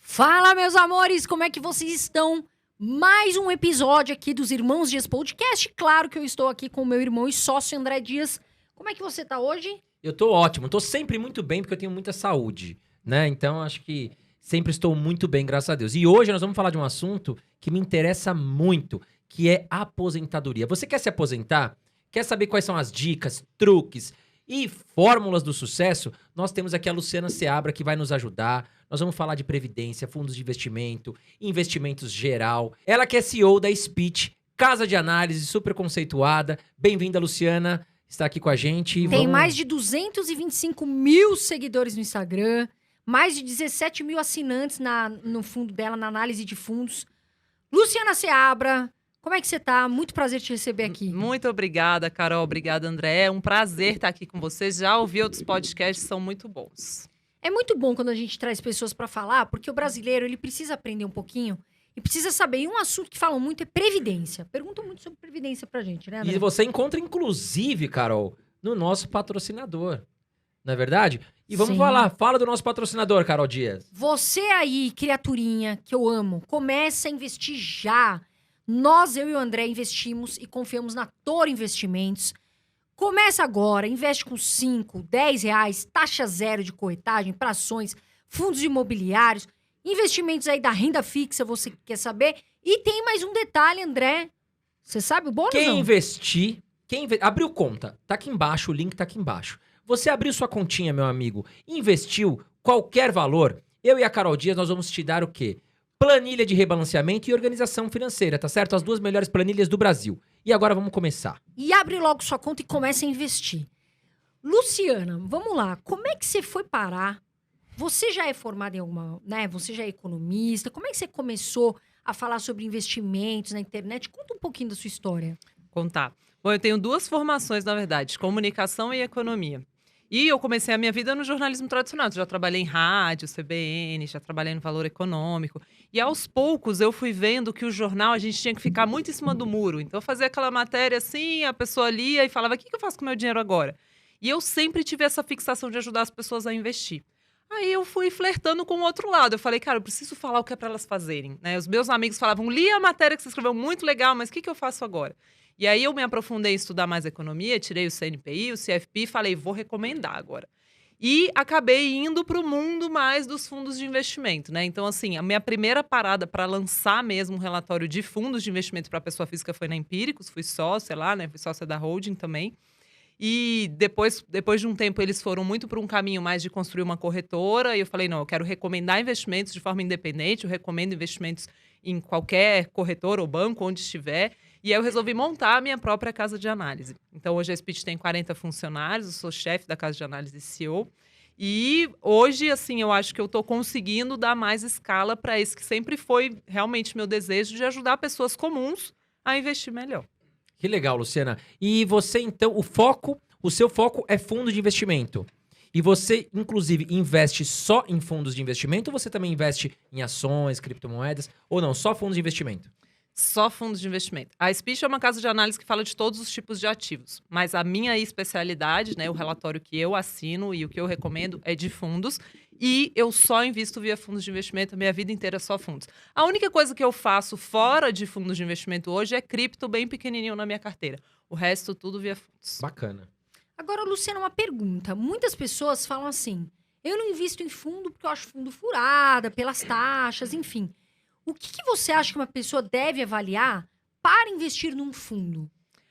Fala, meus amores, como é que vocês estão? Mais um episódio aqui dos Irmãos Dias Podcast. Claro que eu estou aqui com o meu irmão e sócio André Dias. Como é que você tá hoje? Eu tô ótimo, tô sempre muito bem porque eu tenho muita saúde, né? Então acho que sempre estou muito bem, graças a Deus. E hoje nós vamos falar de um assunto que me interessa muito, que é aposentadoria. Você quer se aposentar? Quer saber quais são as dicas, truques e fórmulas do sucesso? Nós temos aqui a Luciana Seabra que vai nos ajudar. Nós vamos falar de previdência, fundos de investimento, investimentos geral. Ela que é CEO da Speech, casa de análise super conceituada. Bem-vinda, Luciana. Está aqui com a gente. Tem mais de 225 mil seguidores no Instagram, mais de 17 mil assinantes no fundo dela, na análise de fundos. Luciana Seabra, como é que você tá? Muito prazer te receber aqui. Muito obrigada, Carol. Obrigada, André. É um prazer estar aqui com vocês. Já ouvi outros podcasts, são muito bons. É muito bom quando a gente traz pessoas para falar, porque o brasileiro ele precisa aprender um pouquinho e precisa saber. E um assunto que falam muito é previdência. Perguntam muito sobre previdência pra gente, né, André? E você encontra, inclusive, Carol, no nosso patrocinador. Não é verdade? E vamos Sim. fala do nosso patrocinador, Carol Dias. Você aí, criaturinha que eu amo, começa a investir já. Nós, eu e o André, investimos e confiamos na Toro Investimentos. Começa agora, investe com 5, 10 reais, taxa zero de corretagem para ações, fundos imobiliários, investimentos aí da renda fixa, você que quer saber. E tem mais um detalhe, André. Você sabe o bônus? Quem investir, abriu conta, tá aqui embaixo, o link tá aqui embaixo. Você abriu sua continha, meu amigo, investiu qualquer valor, eu e a Carol Dias, nós vamos te dar o quê? Planilha de rebalanceamento e organização financeira, tá certo? As duas melhores planilhas do Brasil. E agora vamos começar. E abre logo sua conta e começa a investir. Luciana, vamos lá. Como é que você foi parar? Você já é formada em alguma, né? Você já é economista. Como é que você começou a falar sobre investimentos na internet? Conta um pouquinho da sua história. Contar. Bom, eu tenho duas formações, na verdade, comunicação e economia. E eu comecei a minha vida no jornalismo tradicional. Já trabalhei em rádio, CBN, já trabalhei no Valor Econômico. E aos poucos eu fui vendo que o jornal a gente tinha que ficar muito em cima do muro. Então eu fazia aquela matéria assim, a pessoa lia e falava: o que eu faço com o meu dinheiro agora? E eu sempre tive essa fixação de ajudar as pessoas a investir. Aí eu fui flertando com o outro lado. Eu falei: cara, eu preciso falar o que é para elas fazerem, né? Os meus amigos falavam: li a matéria que você escreveu, muito legal, mas o que eu faço agora? E aí eu me aprofundei em estudar mais economia, tirei o CNPI, o CFP e falei: vou recomendar agora. E acabei indo para o mundo mais dos fundos de investimento, né? Então, assim, a minha primeira parada para lançar mesmo um relatório de fundos de investimento para pessoa física foi na Empíricos, fui sócia lá, né? Fui sócia da holding também. E depois de um tempo, eles foram muito para um caminho mais de construir uma corretora. E eu falei: não, eu quero recomendar investimentos de forma independente. Eu recomendo investimentos em qualquer corretora ou banco, onde estiver. E aí eu resolvi montar a minha própria casa de análise. Então, hoje a Speech tem 40 funcionários, eu sou chefe da casa de análise e CEO. E hoje, assim, eu acho que eu estou conseguindo dar mais escala para isso, que sempre foi realmente meu desejo de ajudar pessoas comuns a investir melhor. Que legal, Luciana. E você, então, o seu foco é fundo de investimento. E você, inclusive, investe só em fundos de investimento ou você também investe em ações, criptomoedas? Ou não, só fundos de investimento? Só fundos de investimento. A Speech é uma casa de análise que fala de todos os tipos de ativos. Mas a minha especialidade, né, o relatório que eu assino e o que eu recomendo é de fundos. E eu só invisto via fundos de investimento, a minha vida inteira é só fundos. A única coisa que eu faço fora de fundos de investimento hoje é cripto, bem pequenininho na minha carteira. O resto, tudo via fundos. Bacana. Agora, Luciana, uma pergunta. Muitas pessoas falam assim: eu não invisto em fundo porque eu acho fundo furada, pelas taxas, enfim. O que você acha que uma pessoa deve avaliar para investir num fundo?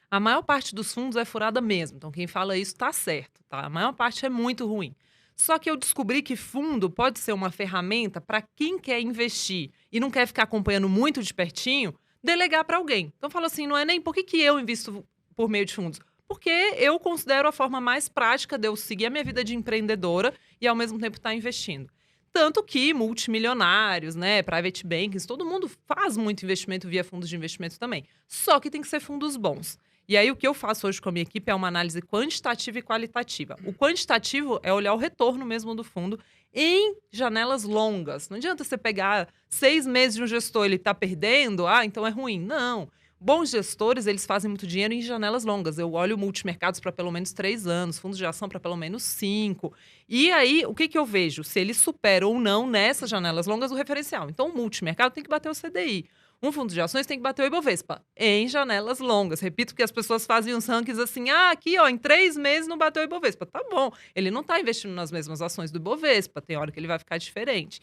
A maior parte dos fundos é furada mesmo. Então, quem fala isso está certo, tá? A maior parte é muito ruim. Só que eu descobri que fundo pode ser uma ferramenta para quem quer investir e não quer ficar acompanhando muito de pertinho, delegar para alguém. Então, eu falo assim, não é nem por que eu invisto por meio de fundos. Porque eu considero a forma mais prática de eu seguir a minha vida de empreendedora e, ao mesmo tempo, estar investindo. Tanto que multimilionários, né, private bankings, todo mundo faz muito investimento via fundos de investimento também. Só que tem que ser fundos bons. E aí o que eu faço hoje com a minha equipe é uma análise quantitativa e qualitativa. O quantitativo é olhar o retorno mesmo do fundo em janelas longas. Não adianta você pegar 6 meses de um gestor e ele está perdendo, então é ruim. Não. Bons gestores, eles fazem muito dinheiro em janelas longas. Eu olho multimercados para pelo menos 3 anos, fundos de ação para pelo menos 5. E aí, o que eu vejo? Se ele supera ou não, nessas janelas longas, o referencial. Então, o multimercado tem que bater o CDI. Um fundo de ações tem que bater o Ibovespa em janelas longas. Repito que as pessoas fazem uns rankings assim, aqui, ó, em 3 meses não bateu o Ibovespa. Tá bom, ele não está investindo nas mesmas ações do Ibovespa, tem hora que ele vai ficar diferente.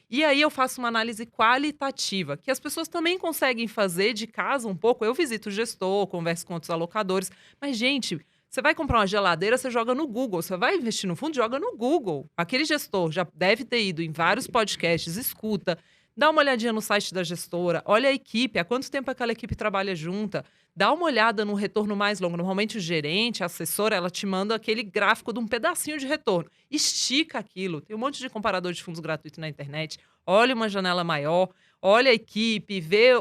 E aí eu faço uma análise qualitativa, que as pessoas também conseguem fazer de casa um pouco. Eu visito o gestor, converso com outros alocadores. Mas, gente, você vai comprar uma geladeira, você joga no Google. Você vai investir no fundo, joga no Google. Aquele gestor já deve ter ido em vários podcasts, escuta, dá uma olhadinha no site da gestora, olha a equipe, há quanto tempo aquela equipe trabalha junta, dá uma olhada no retorno mais longo. Normalmente o gerente, a assessora, ela te manda aquele gráfico de um pedacinho de retorno. Estica aquilo. Tem um monte de comparador de fundos gratuito na internet. Olha uma janela maior, olha a equipe, vê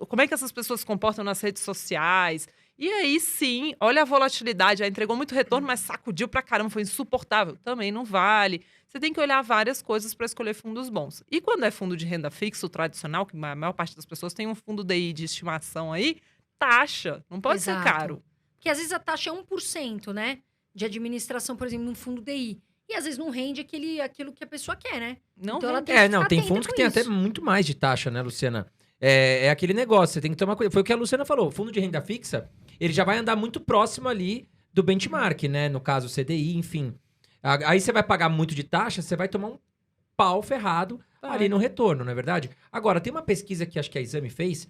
como é que essas pessoas se comportam nas redes sociais. E aí sim, olha a volatilidade. Entregou muito retorno, mas sacudiu pra caramba, foi insuportável. Também não vale. Você tem que olhar várias coisas para escolher fundos bons. E quando é fundo de renda fixa, o tradicional, que a maior parte das pessoas tem um fundo DI de estimação aí, taxa. Não pode ser caro. Porque às vezes a taxa é 1%, né? De administração, por exemplo, num fundo DI. E às vezes não rende aquilo que a pessoa quer, né? Não então ela rende. tem que ficar tem atenta fundos que com tem isso. até muito mais de taxa, né, Luciana? É aquele negócio, você tem que tomar cuidado. Foi o que a Luciana falou. O fundo de renda fixa, ele já vai andar muito próximo ali do benchmark, né? No caso, o CDI, enfim. Aí você vai pagar muito de taxa, você vai tomar um pau ferrado ali no retorno, não é verdade? Agora, tem uma pesquisa que acho que a Exame fez.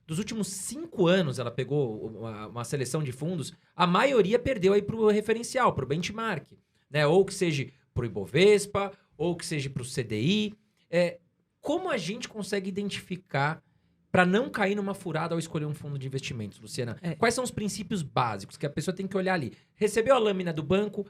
Dos últimos 5 anos, ela pegou uma seleção de fundos. A maioria perdeu aí pro referencial, pro benchmark. Né? Ou que seja pro Ibovespa, ou que seja pro CDI. Como a gente consegue identificar para não cair numa furada ao escolher um fundo de investimentos, Luciana? Quais são os princípios básicos que a pessoa tem que olhar ali? Recebeu a lâmina do banco.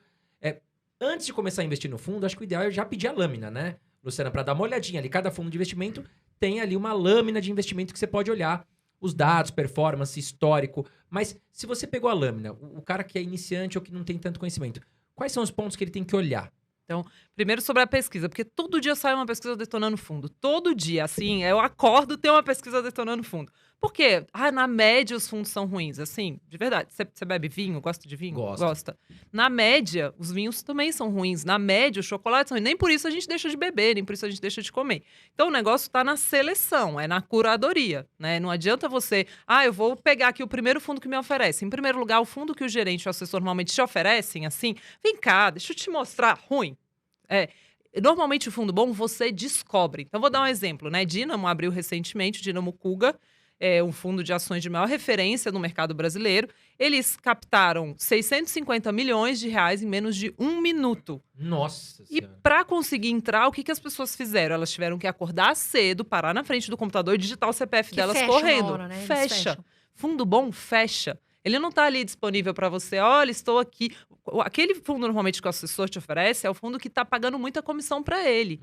Antes de começar a investir no fundo, acho que o ideal é já pedir a lâmina, né, Luciana? Para dar uma olhadinha ali. Cada fundo de investimento tem ali uma lâmina de investimento que você pode olhar. Os dados, performance, histórico. Mas se você pegou a lâmina, o cara que é iniciante ou que não tem tanto conhecimento, quais são os pontos que ele tem que olhar? Então, primeiro sobre a pesquisa, porque todo dia sai uma pesquisa detonando fundo. Todo dia, assim, eu acordo ter uma pesquisa detonando fundo. Por quê? Na média os fundos são ruins, assim, de verdade. Você bebe vinho? Gosta de vinho? Gosto. Gosta. Na média, os vinhos também são ruins. Na média, os chocolates são ruins. Nem por isso a gente deixa de beber, nem por isso a gente deixa de comer. Então, o negócio tá na seleção, é na curadoria, né? Não adianta você, eu vou pegar aqui o primeiro fundo que me oferece. Em primeiro lugar, o fundo que o gerente e o assessor normalmente te oferecem, assim, vem cá, deixa eu te mostrar, ruim. Normalmente o fundo bom você descobre. Então, vou dar um exemplo, né? Dínamo abriu recentemente, o Dínamo Kuga, um fundo de ações de maior referência no mercado brasileiro. Eles captaram 650 milhões de reais em menos de 1 minuto. Nossa E Senhora. para conseguir entrar, o que as pessoas fizeram? Elas tiveram que acordar cedo, parar na frente do computador e digitar o CPF delas fecha correndo. na hora, né? Eles Fecha. fecham. Fundo bom, fecha. Ele não está ali disponível para você. Olha, estou aqui. Aquele fundo normalmente que o assessor te oferece é o fundo que está pagando muita comissão para ele.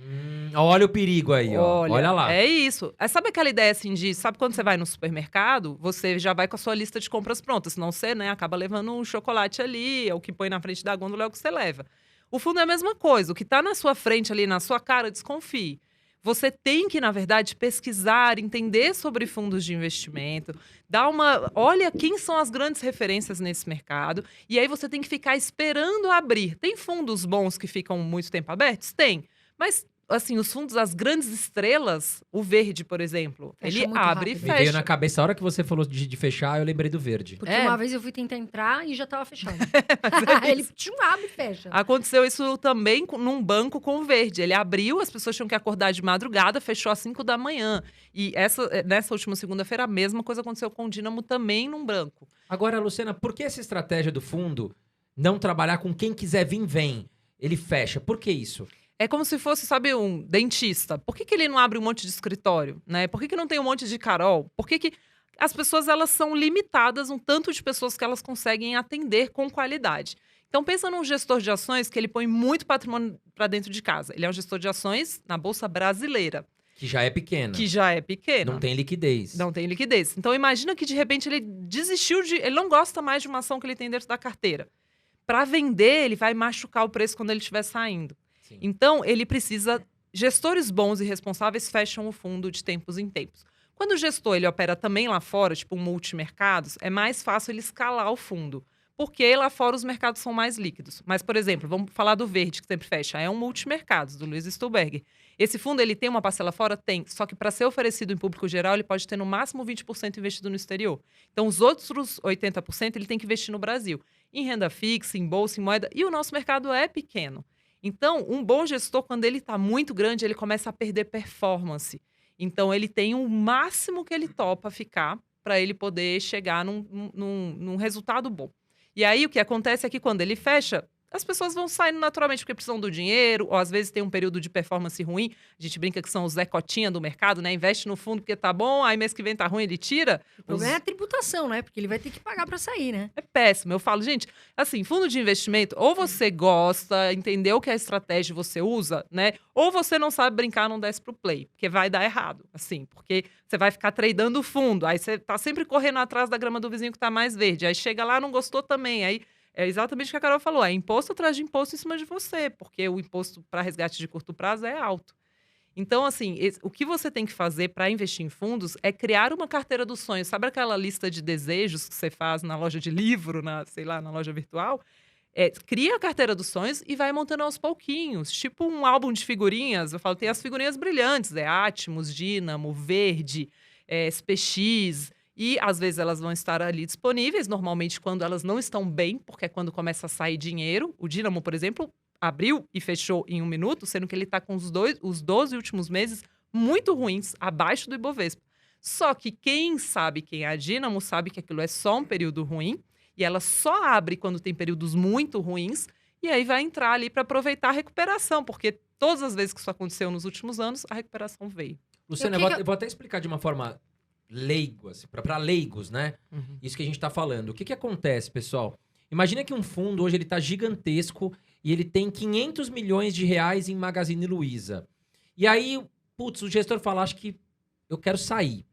Olha o perigo aí, ó. Olha lá. É isso. Sabe aquela ideia assim sabe quando você vai no supermercado, você já vai com a sua lista de compras pronta, senão você, né, acaba levando um chocolate ali, o que põe na frente da gôndola é o que você leva. O fundo é a mesma coisa. O que está na sua frente ali, na sua cara, desconfie. Você tem que, na verdade, pesquisar, entender sobre fundos de investimento, olha quem são as grandes referências nesse mercado, e aí você tem que ficar esperando abrir. Tem fundos bons que ficam muito tempo abertos? Tem. Mas, assim, os fundos, as grandes estrelas, o verde, por exemplo, Fecha ele muito abre e rápido. Me veio na fecha. cabeça, a hora que você falou de fechar, eu lembrei do verde. Porque uma vez eu fui tentar entrar e já tava fechado. Ele abre e fecha. Aconteceu isso também num banco com o verde. Ele abriu, as pessoas tinham que acordar de madrugada, fechou às 5 da manhã. E nessa última segunda-feira, a mesma coisa aconteceu com o Dínamo também num branco. Agora, Luciana, por que essa estratégia do fundo não trabalhar com quem quiser vir, vem? Ele fecha. Por que isso? É como se fosse, sabe, um dentista. Por que ele não abre um monte de escritório, né? Por que não tem um monte de Carol? Por que as pessoas, elas são limitadas, um tanto de pessoas que elas conseguem atender com qualidade? Então, pensa num gestor de ações que ele põe muito patrimônio para dentro de casa. Ele é um gestor de ações na Bolsa Brasileira. Que já é pequena. Que já é pequena. Não tem liquidez. Não tem liquidez. Então, imagina que, de repente, ele desistiu ele não gosta mais de uma ação que ele tem dentro da carteira. Para vender, ele vai machucar o preço quando ele estiver saindo. Sim. Então, ele precisa... Gestores bons e responsáveis fecham o fundo de tempos em tempos. Quando o gestor ele opera também lá fora, tipo um multimercados, é mais fácil ele escalar o fundo. Porque lá fora os mercados são mais líquidos. Mas, por exemplo, vamos falar do verde, que sempre fecha. É um multimercados, do Luiz Stuhlberg. Esse fundo, ele tem uma parcela fora? Tem. Só que para ser oferecido em público geral, ele pode ter no máximo 20% investido no exterior. Então, os outros 80% ele tem que investir no Brasil. Em renda fixa, em bolsa, em moeda. E o nosso mercado é pequeno. Então, um bom gestor, quando ele está muito grande, ele começa a perder performance. Então, ele tem o máximo que ele topa ficar para ele poder chegar num resultado bom. E aí, o que acontece é que quando ele fecha, as pessoas vão saindo naturalmente porque precisam do dinheiro, ou às vezes tem um período de performance ruim. A gente brinca que são os Zé Cotinha do mercado, né? Investe no fundo porque tá bom, aí mês que vem tá ruim, ele tira. O problema é a tributação, né? Porque ele vai ter que pagar pra sair, né? É péssimo. Eu falo, gente, assim, fundo de investimento, ou você gosta, entendeu que a estratégia você usa, né? Ou você não sabe brincar, não desce pro play, porque vai dar errado, assim, porque você vai ficar tradando o fundo, aí você tá sempre correndo atrás da grama do vizinho que tá mais verde, aí chega lá, não gostou também, aí é exatamente o que a Carol falou, é imposto atrás de imposto em cima de você, porque o imposto para resgate de curto prazo é alto. Então, assim, o que você tem que fazer para investir em fundos é criar uma carteira dos sonhos. Sabe aquela lista de desejos que você faz na loja de livro, sei lá, na loja virtual? Cria a carteira dos sonhos e vai montando aos pouquinhos. Tipo um álbum de figurinhas. Eu falo, tem as figurinhas brilhantes. Atmos, Dínamo, Verde, SPX. E, às vezes, elas vão estar ali disponíveis. Normalmente, quando elas não estão bem, porque é quando começa a sair dinheiro. O Dínamo, por exemplo, abriu e fechou em 1 minuto, sendo que ele está com os 12 últimos meses muito ruins, abaixo do Ibovespa. Só que quem sabe quem é a Dínamo sabe que aquilo é só um período ruim e ela só abre quando tem períodos muito ruins e aí vai entrar ali para aproveitar a recuperação, porque todas as vezes que isso aconteceu nos últimos anos, a recuperação veio. Luciana, eu vou até explicar de uma forma leigo, assim, para leigos, né? Uhum. Isso que a gente tá falando. O que acontece, pessoal? Imagina que um fundo hoje ele tá gigantesco e ele tem 500 milhões de reais em Magazine Luiza. E aí, putz, o gestor fala, acho que eu quero sair.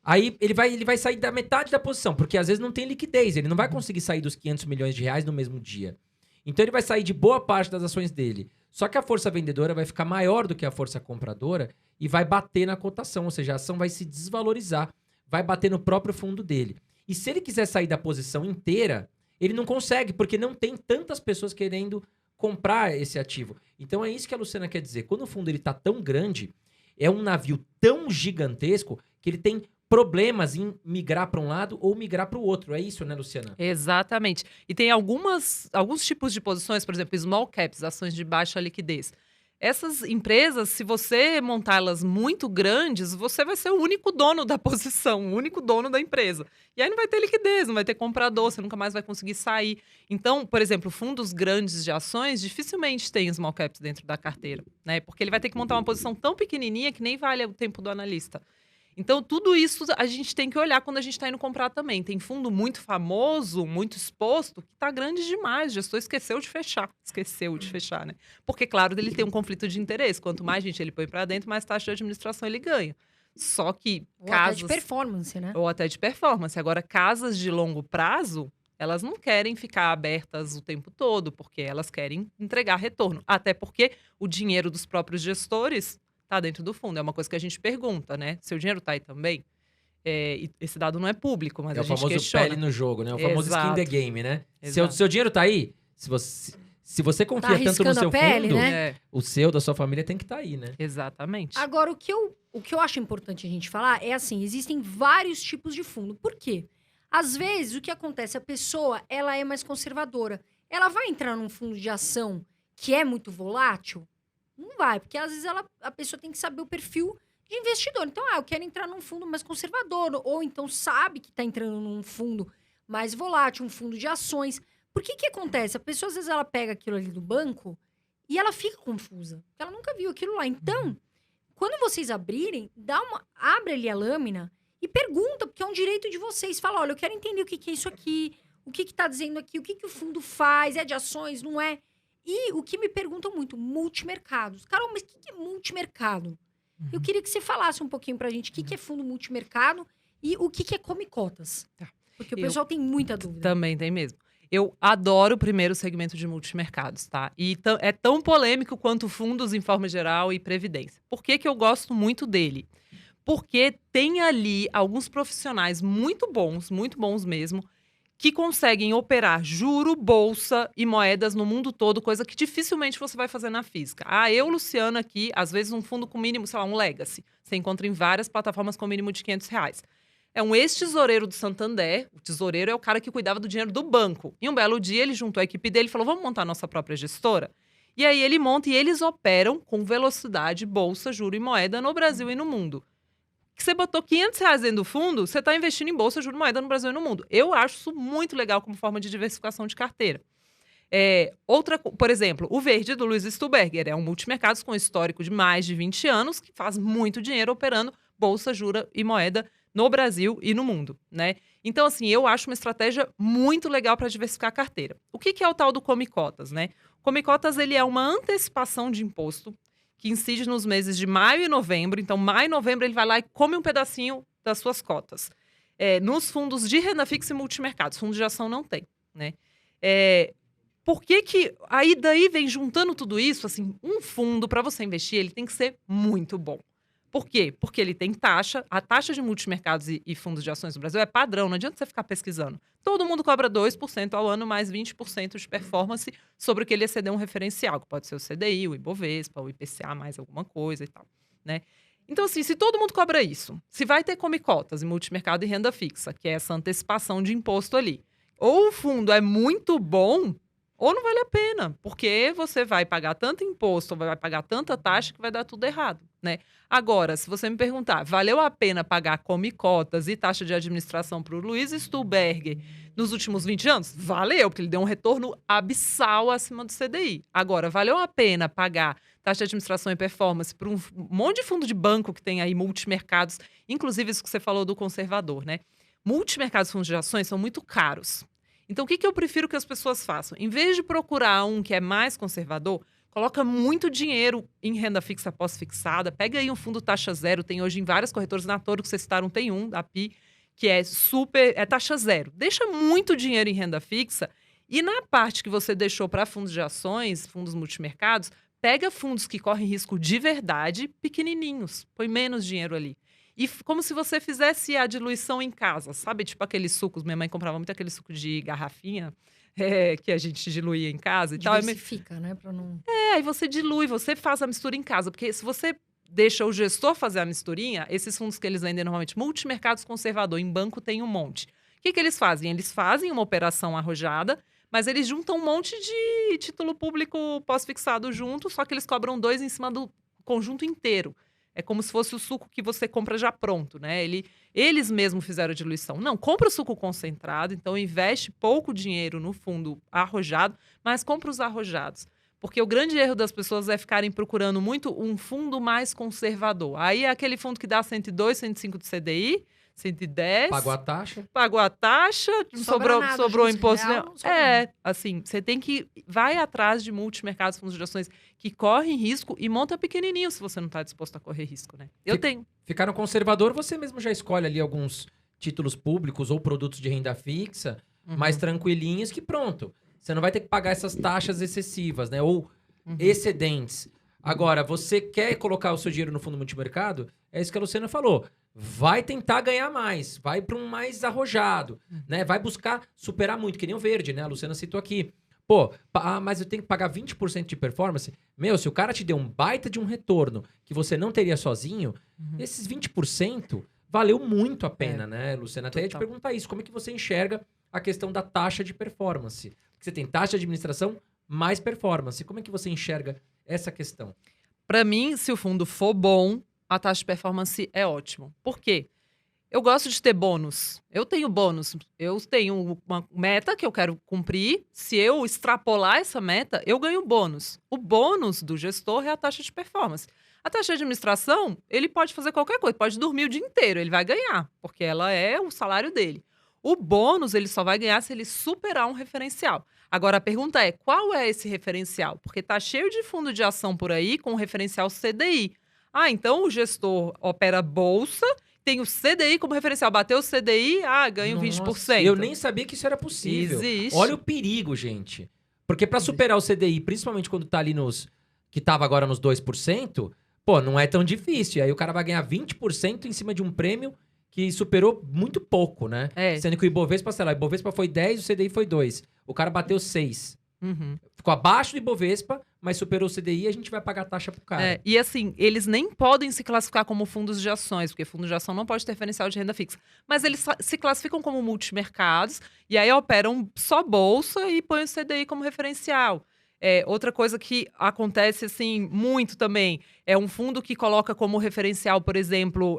Aí ele vai sair da metade da posição, porque às vezes não tem liquidez, ele não vai conseguir sair dos 500 milhões de reais no mesmo dia. Então ele vai sair de boa parte das ações dele. Só que a força vendedora vai ficar maior do que a força compradora e vai bater na cotação, ou seja, a ação vai se desvalorizar, vai bater no próprio fundo dele. E se ele quiser sair da posição inteira, ele não consegue, porque não tem tantas pessoas querendo comprar esse ativo. Então é isso que a Luciana quer dizer. Quando o fundo ele tá tão grande, é um navio tão gigantesco que ele tem problemas em migrar para um lado ou migrar para o outro. É isso, né, Luciana? Exatamente. E tem alguns tipos de posições, por exemplo, small caps, ações de baixa liquidez. Essas empresas, se você montá-las muito grandes, você vai ser o único dono da posição, o único dono da empresa. E aí não vai ter liquidez, não vai ter comprador, você nunca mais vai conseguir sair. Então, por exemplo, fundos grandes de ações dificilmente tem small caps dentro da carteira, né? Porque ele vai ter que montar uma posição tão pequenininha que nem vale o tempo do analista. Então, tudo isso a gente tem que olhar quando a gente está indo comprar também. Tem fundo muito famoso, muito exposto, que está grande demais. O gestor esqueceu de fechar, né? Porque, claro, ele tem um conflito de interesse. Quanto mais gente ele põe para dentro, mais taxa de administração ele ganha. Só que Até de performance, né? Ou até de performance. Agora, casas de longo prazo, elas não querem ficar abertas o tempo todo, porque elas querem entregar retorno. Até porque o dinheiro dos próprios gestores tá dentro do fundo. É uma coisa que a gente pergunta, né? Seu dinheiro tá aí também? E esse dado não é público, mas a gente questiona. É o famoso pele no jogo, né? O famoso skin the game, né? Exato. Seu dinheiro tá aí, se você confia tanto no seu pele, fundo, né? o seu, da sua família, tem que estar aí, né? Exatamente. Agora, o que eu acho importante a gente falar é assim, existem vários tipos de fundo. Por quê? Às vezes, o que acontece, a pessoa, ela é mais conservadora. Ela vai entrar num fundo de ação que é muito volátil? Não vai, porque às vezes a pessoa tem que saber o perfil de investidor. Então, eu quero entrar num fundo mais conservador, ou então sabe que está entrando num fundo mais volátil, um fundo de ações. Por que acontece? A pessoa, às vezes, ela pega aquilo ali do banco e ela fica confusa, porque ela nunca viu aquilo lá. Então, quando vocês abrirem, abre ali a lâmina e pergunta, porque é um direito de vocês. Fala, olha, eu quero entender o que é isso aqui, o que está dizendo aqui, o que o fundo faz, é de ações, não é? E o que me perguntam muito, multimercados. Carol, mas o que é multimercado? Eu queria que você falasse um pouquinho pra gente o que é fundo multimercado e o que é come cotas. Tá. Porque o pessoal tem muita dúvida. Também tem mesmo. Eu adoro o primeiro segmento de multimercados, tá? E é tão polêmico quanto fundos em forma geral e previdência. Por que eu gosto muito dele? Porque tem ali alguns profissionais muito bons mesmo, que conseguem operar juro, bolsa e moedas no mundo todo, coisa que dificilmente você vai fazer na física. Eu, Luciana, aqui, às vezes um fundo com mínimo, sei lá, um Legacy. Você encontra em várias plataformas com mínimo de R$500. É um ex-tesoureiro do Santander. O tesoureiro é o cara que cuidava do dinheiro do banco. E um belo dia ele juntou a equipe dele e falou, vamos montar a nossa própria gestora? E aí ele monta e eles operam com velocidade, bolsa, juro e moeda no Brasil e no mundo. Que você botou R$500 dentro do fundo, você está investindo em bolsa, juro e moeda no Brasil e no mundo. Eu acho isso muito legal como forma de diversificação de carteira. Por exemplo, o Verde do Luiz Stuberger é um multimercados com histórico de mais de 20 anos que faz muito dinheiro operando bolsa, juro e moeda no Brasil e no mundo, né? Então, assim, eu acho uma estratégia muito legal para diversificar a carteira. O que é o tal do Come Cotas, né? O Come Cotas, ele é uma antecipação de imposto que incide nos meses de maio e novembro. Então, maio e novembro, ele vai lá e come um pedacinho das suas cotas. Nos fundos de renda fixa e multimercados. Fundos de ação não tem, né? Por que que... Aí, daí vem juntando tudo isso, assim, um fundo, para você investir, ele tem que ser muito bom. Por quê? Porque ele tem taxa. A taxa de multimercados e fundos de ações no Brasil é padrão, não adianta você ficar pesquisando. Todo mundo cobra 2% ao ano, mais 20% de performance sobre o que ele exceder um referencial, que pode ser o CDI, o Ibovespa, o IPCA, mais alguma coisa e tal, né? Então, assim, se todo mundo cobra isso, se vai ter come cotas em multimercado e renda fixa, que é essa antecipação de imposto ali, ou o fundo é muito bom, ou não vale a pena, porque você vai pagar tanto imposto, ou vai pagar tanta taxa que vai dar tudo errado, né? Agora, se você me perguntar, valeu a pena pagar come cotas e taxa de administração para o Luiz Stuberger nos últimos 20 anos? Valeu, porque ele deu um retorno abissal acima do CDI. Agora, valeu a pena pagar taxa de administração e performance para um monte de fundo de banco que tem aí multimercados, inclusive isso que você falou do conservador, né? Multimercados e fundos de ações são muito caros. Então, o que eu prefiro que as pessoas façam? Em vez de procurar um que é mais conservador, coloca muito dinheiro em renda fixa pós-fixada. Pega aí um fundo taxa zero. Tem hoje em várias corretoras, na Toro que vocês citaram, tem um, da PI, que é taxa zero. Deixa muito dinheiro em renda fixa e na parte que você deixou para fundos de ações, fundos multimercados, pega fundos que correm risco de verdade, pequenininhos. Põe menos dinheiro ali. E como se você fizesse a diluição em casa, sabe? Tipo aqueles sucos, minha mãe comprava muito aquele suco de garrafinha, que a gente diluía em casa e tal. Diversifica, né? Pra não... Aí você dilui, você faz a mistura em casa. Porque se você deixa o gestor fazer a misturinha, esses fundos que eles vendem normalmente, multimercados conservador, em banco tem um monte. O que eles fazem? Eles fazem uma operação arrojada, mas eles juntam um monte de título público pós-fixado junto, só que eles cobram 2 em cima do conjunto inteiro. É como se fosse o suco que você compra já pronto, né? Eles mesmos fizeram a diluição. Não, compra o suco concentrado, então investe pouco dinheiro no fundo arrojado, mas compra os arrojados. Porque o grande erro das pessoas é ficarem procurando muito um fundo mais conservador. Aí é aquele fundo que dá 102, 105 de CDI, 110. Pagou a taxa? Pagou a taxa, sobrou o imposto. Real, assim, você tem que... Vai atrás de multimercados, fundos de ações que correm risco e monta pequenininho se você não está disposto a correr risco, né? Eu tenho. Ficar no conservador, você mesmo já escolhe ali alguns títulos públicos ou produtos de renda fixa, mais tranquilinhos, que pronto. Você não vai ter que pagar essas taxas excessivas, né? Ou excedentes. Agora, você quer colocar o seu dinheiro no fundo multimercado? É isso que a Luciana falou. Vai tentar ganhar mais, vai para um mais arrojado, né? Vai buscar superar muito, que nem o verde, né? A Luciana citou aqui. Pô, mas eu tenho que pagar 20% de performance? Meu, se o cara te deu um baita de um retorno que você não teria sozinho, esses 20% valeu muito a pena, né, Luciana? Até ia te perguntar isso, como é que você enxerga a questão da taxa de performance? Porque você tem taxa de administração mais performance. Como é que você enxerga essa questão? Para mim, se o fundo for bom, a taxa de performance é ótimo. Por quê? Eu gosto de ter bônus. Eu tenho bônus. Eu tenho uma meta que eu quero cumprir. Se eu extrapolar essa meta, eu ganho bônus. O bônus do gestor é a taxa de performance. A taxa de administração, ele pode fazer qualquer coisa. Pode dormir o dia inteiro, ele vai ganhar. Porque ela é o salário dele. O bônus, ele só vai ganhar se ele superar um referencial. Agora, a pergunta é, qual é esse referencial? Porque tá cheio de fundo de ação por aí com o referencial CDI. Então o gestor opera bolsa, tem o CDI como referencial. Bateu o CDI, ganha 20%. Eu nem sabia que isso era possível. Existe. Olha o perigo, gente. Porque para superar o CDI, principalmente quando tá ali que tava agora nos 2%, pô, não é tão difícil. E aí o cara vai ganhar 20% em cima de um prêmio que superou muito pouco, né? É. Sendo que o Ibovespa, sei lá, o Ibovespa foi 10, o CDI foi 2. O cara bateu 6. Uhum. Ficou abaixo do Ibovespa, mas superou o CDI e a gente vai pagar taxa pro cara. É, e assim, eles nem podem se classificar como fundos de ações, porque fundo de ação não pode ter diferencial de renda fixa. Mas eles se classificam como multimercados, e aí operam só bolsa e põem o CDI como referencial. Outra coisa que acontece assim muito também é um fundo que coloca como referencial, por exemplo,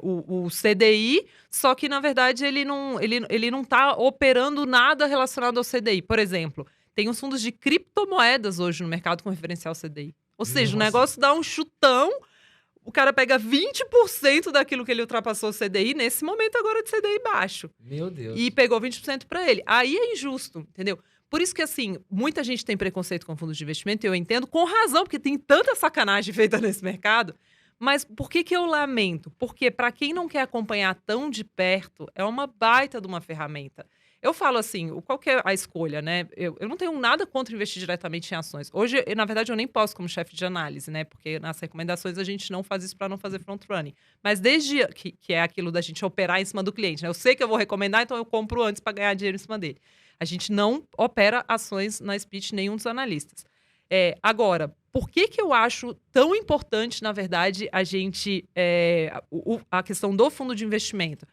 o CDI, só que na verdade ele não está operando nada relacionado ao CDI. Por exemplo, tem uns fundos de criptomoedas hoje no mercado com referencial CDI. Ou seja, o Nossa. negócio dá um chutão, o cara pega 20% daquilo que ele ultrapassou o CDI, nesse momento agora de CDI baixo. Meu Deus. E pegou 20% para ele. Aí é injusto, entendeu? Por isso que, assim, muita gente tem preconceito com fundos de investimento, e eu entendo com razão, porque tem tanta sacanagem feita nesse mercado. Mas por que eu lamento? Porque para quem não quer acompanhar tão de perto, é uma baita de uma ferramenta. Eu falo assim, qual que é a escolha, né? Eu não tenho nada contra investir diretamente em ações. Hoje, na verdade, eu nem posso como chefe de análise, né? Porque nas recomendações a gente não faz isso para não fazer front-running. Mas desde que é aquilo da gente operar em cima do cliente, né? Eu sei que eu vou recomendar, então eu compro antes para ganhar dinheiro em cima dele. A gente não opera ações na speech, nenhum dos analistas. Agora, por que eu acho tão importante, na verdade, a gente... a questão do fundo de investimento?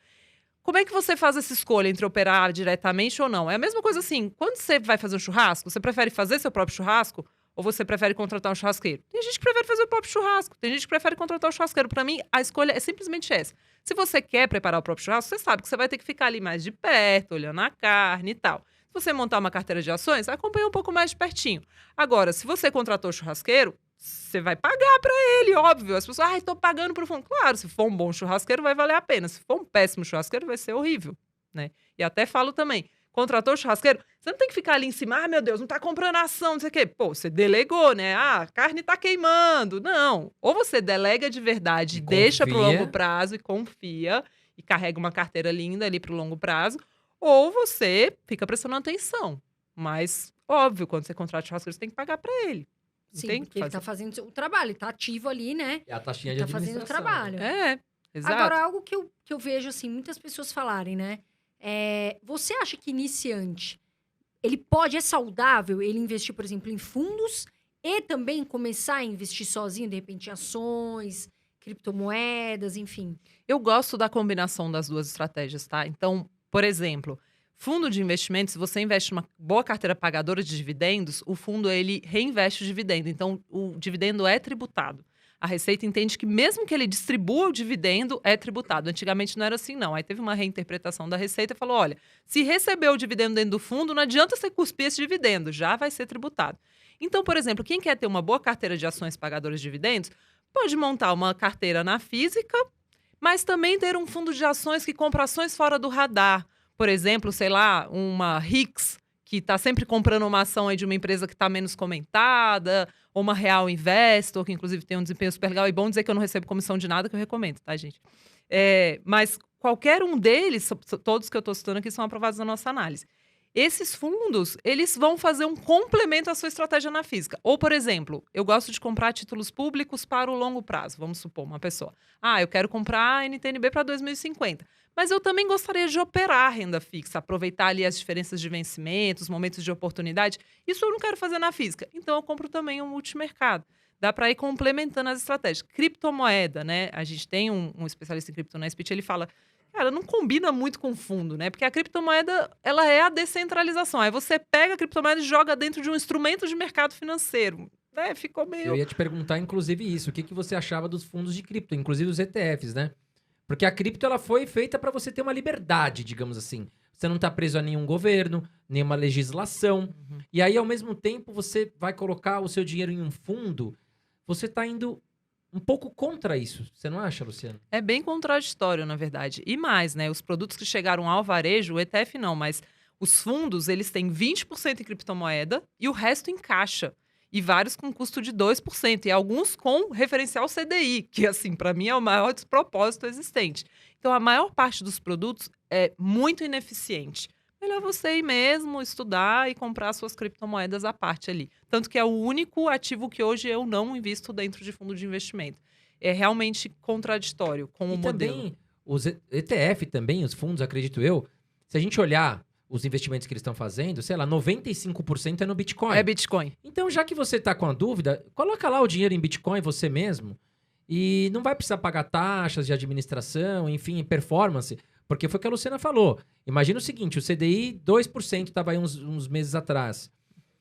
Como é que você faz essa escolha entre operar diretamente ou não? É a mesma coisa assim, quando você vai fazer um churrasco, você prefere fazer seu próprio churrasco ou você prefere contratar um churrasqueiro? Tem gente que prefere fazer o próprio churrasco, tem gente que prefere contratar um churrasqueiro. Para mim, a escolha é simplesmente essa. Se você quer preparar o próprio churrasco, você sabe que você vai ter que ficar ali mais de perto, olhando a carne e tal. Se você montar uma carteira de ações, acompanha um pouco mais de pertinho. Agora, se você contratou o churrasqueiro, você vai pagar para ele, óbvio. As pessoas, estou pagando pro fundo. Claro, se for um bom churrasqueiro, vai valer a pena. Se for um péssimo churrasqueiro, vai ser horrível, né? E até falo também, contratou o churrasqueiro, você não tem que ficar ali em cima, meu Deus, não tá comprando ação, não sei o quê. Pô, você delegou, né? A carne tá queimando. Não. Ou você delega de verdade, E deixa pro confia. longo prazo e confia, e carrega uma carteira linda ali pro longo prazo, ou você fica prestando atenção. Mas, óbvio, quando você contrata o churrasqueiro, você tem que pagar para ele. Sim, Tem porque que ele fazer. tá fazendo o trabalho, ele tá ativo ali, né? E a taxinha de Tá fazendo o administração, trabalho. né? Exato. Agora, algo que eu vejo, assim, muitas pessoas falarem, né? Você acha que iniciante, é saudável ele investir, por exemplo, em fundos e também começar a investir sozinho, de repente, em ações, criptomoedas, enfim? Eu gosto da combinação das duas estratégias, tá? Então, por exemplo, fundo de investimento, se você investe numa boa carteira pagadora de dividendos, o fundo ele reinveste o dividendo. Então, o dividendo é tributado. A Receita entende que mesmo que ele distribua o dividendo, é tributado. Antigamente não era assim, não. Aí teve uma reinterpretação da Receita e falou, olha, se receber o dividendo dentro do fundo, não adianta você cuspir esse dividendo, já vai ser tributado. Então, por exemplo, quem quer ter uma boa carteira de ações pagadoras de dividendos, pode montar uma carteira na física, mas também ter um fundo de ações que compra ações fora do radar. Por exemplo, sei lá, uma RIX, que está sempre comprando uma ação aí de uma empresa que está menos comentada, ou uma Real Investor, que inclusive tem um desempenho super legal. E bom dizer que eu não recebo comissão de nada, que eu recomendo, tá, gente? Mas qualquer um deles, todos que eu estou citando aqui, são aprovados na nossa análise. Esses fundos, eles vão fazer um complemento à sua estratégia na física. Ou, por exemplo, eu gosto de comprar títulos públicos para o longo prazo. Vamos supor, uma pessoa. Eu quero comprar NTNB para 2050. Mas eu também gostaria de operar a renda fixa, aproveitar ali as diferenças de vencimento, os momentos de oportunidade. Isso eu não quero fazer na física. Então, eu compro também um multimercado. Dá para ir complementando as estratégias. Criptomoeda, né? A gente tem um especialista em cripto na speech, ele fala... Cara, não combina muito com fundo, né? Porque a criptomoeda, ela é a descentralização. Aí você pega a criptomoeda e joga dentro de um instrumento de mercado financeiro. Ficou meio... Eu ia te perguntar, inclusive, isso. O que você achava dos fundos de cripto, inclusive os ETFs, né? Porque a cripto, ela foi feita para você ter uma liberdade, digamos assim. Você não tá preso a nenhum governo, nenhuma legislação. Uhum. E aí, ao mesmo tempo, você vai colocar o seu dinheiro em um fundo, você tá indo... um pouco contra isso, você não acha, Luciano? É bem contraditório, na verdade. E mais, né? Os produtos que chegaram ao varejo, o ETF não, mas os fundos, eles têm 20% em criptomoeda e o resto em caixa. E vários com custo de 2%. E alguns com referencial CDI, que, assim, para mim é o maior despropósito existente. Então, a maior parte dos produtos é muito ineficiente. melhor você ir mesmo, estudar e comprar suas criptomoedas à parte ali. Tanto que é o único ativo que hoje eu não invisto dentro de fundo de investimento. É realmente contraditório com o E modelo. também, os ETF também, os fundos, acredito eu, se a gente olhar os investimentos que eles estão fazendo, sei lá, 95% é no Bitcoin. É Bitcoin. Então, já que você tá com a dúvida, coloca lá o dinheiro em Bitcoin você mesmo e não vai precisar pagar taxas de administração, enfim, performance, porque foi o que a Luciana falou. Imagina o seguinte, o CDI 2% estava aí uns meses atrás.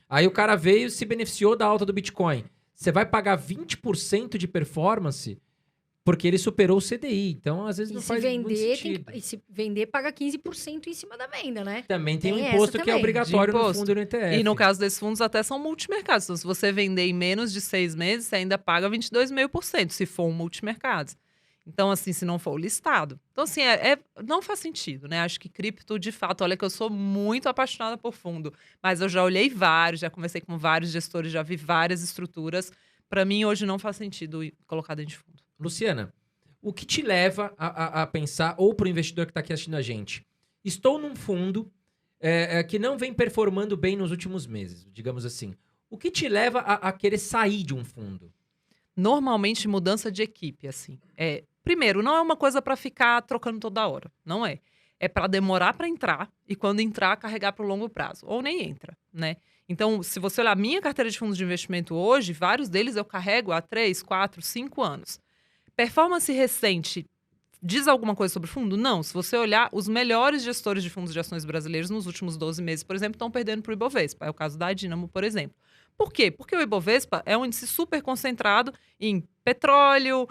Aí o cara veio e se beneficiou da alta do Bitcoin. Você vai pagar 20% de performance porque ele superou o CDI. Então, às vezes, E não se faz muito vender, sentido. e se vender, paga 15% em cima da venda, né? Também tem um Tem imposto essa que é também, obrigatório de no imposto. fundo e no ETF. E no caso desses fundos até são multimercados. Então, se você vender em menos de 6 meses, você ainda paga 22,5%, se for um multimercados. Então, assim, se não for o listado. Então, assim, não faz sentido, né? Acho que cripto, de fato, olha que eu sou muito apaixonada por fundo. Mas eu já olhei vários, já conversei com vários gestores, já vi várias estruturas. Para mim, hoje não faz sentido colocar dentro de fundo. Luciana, o que te leva a pensar, ou para o investidor que está aqui assistindo a gente, estou num fundo que não vem performando bem nos últimos meses, digamos assim. O que te leva a querer sair de um fundo? Normalmente, mudança de equipe, assim. Primeiro, não é uma coisa para ficar trocando toda hora. Não é. É para demorar para entrar e quando entrar, carregar para o longo prazo. Ou nem entra, né? Então, se você olhar a minha carteira de fundos de investimento hoje, vários deles eu carrego há 3, 4, 5 anos. Performance recente diz alguma coisa sobre o fundo? Não. Se você olhar, os melhores gestores de fundos de ações brasileiros nos últimos 12 meses, por exemplo, estão perdendo para o Ibovespa. É o caso da Dínamo, por exemplo. Por quê? Porque o Ibovespa é um índice super concentrado em petróleo,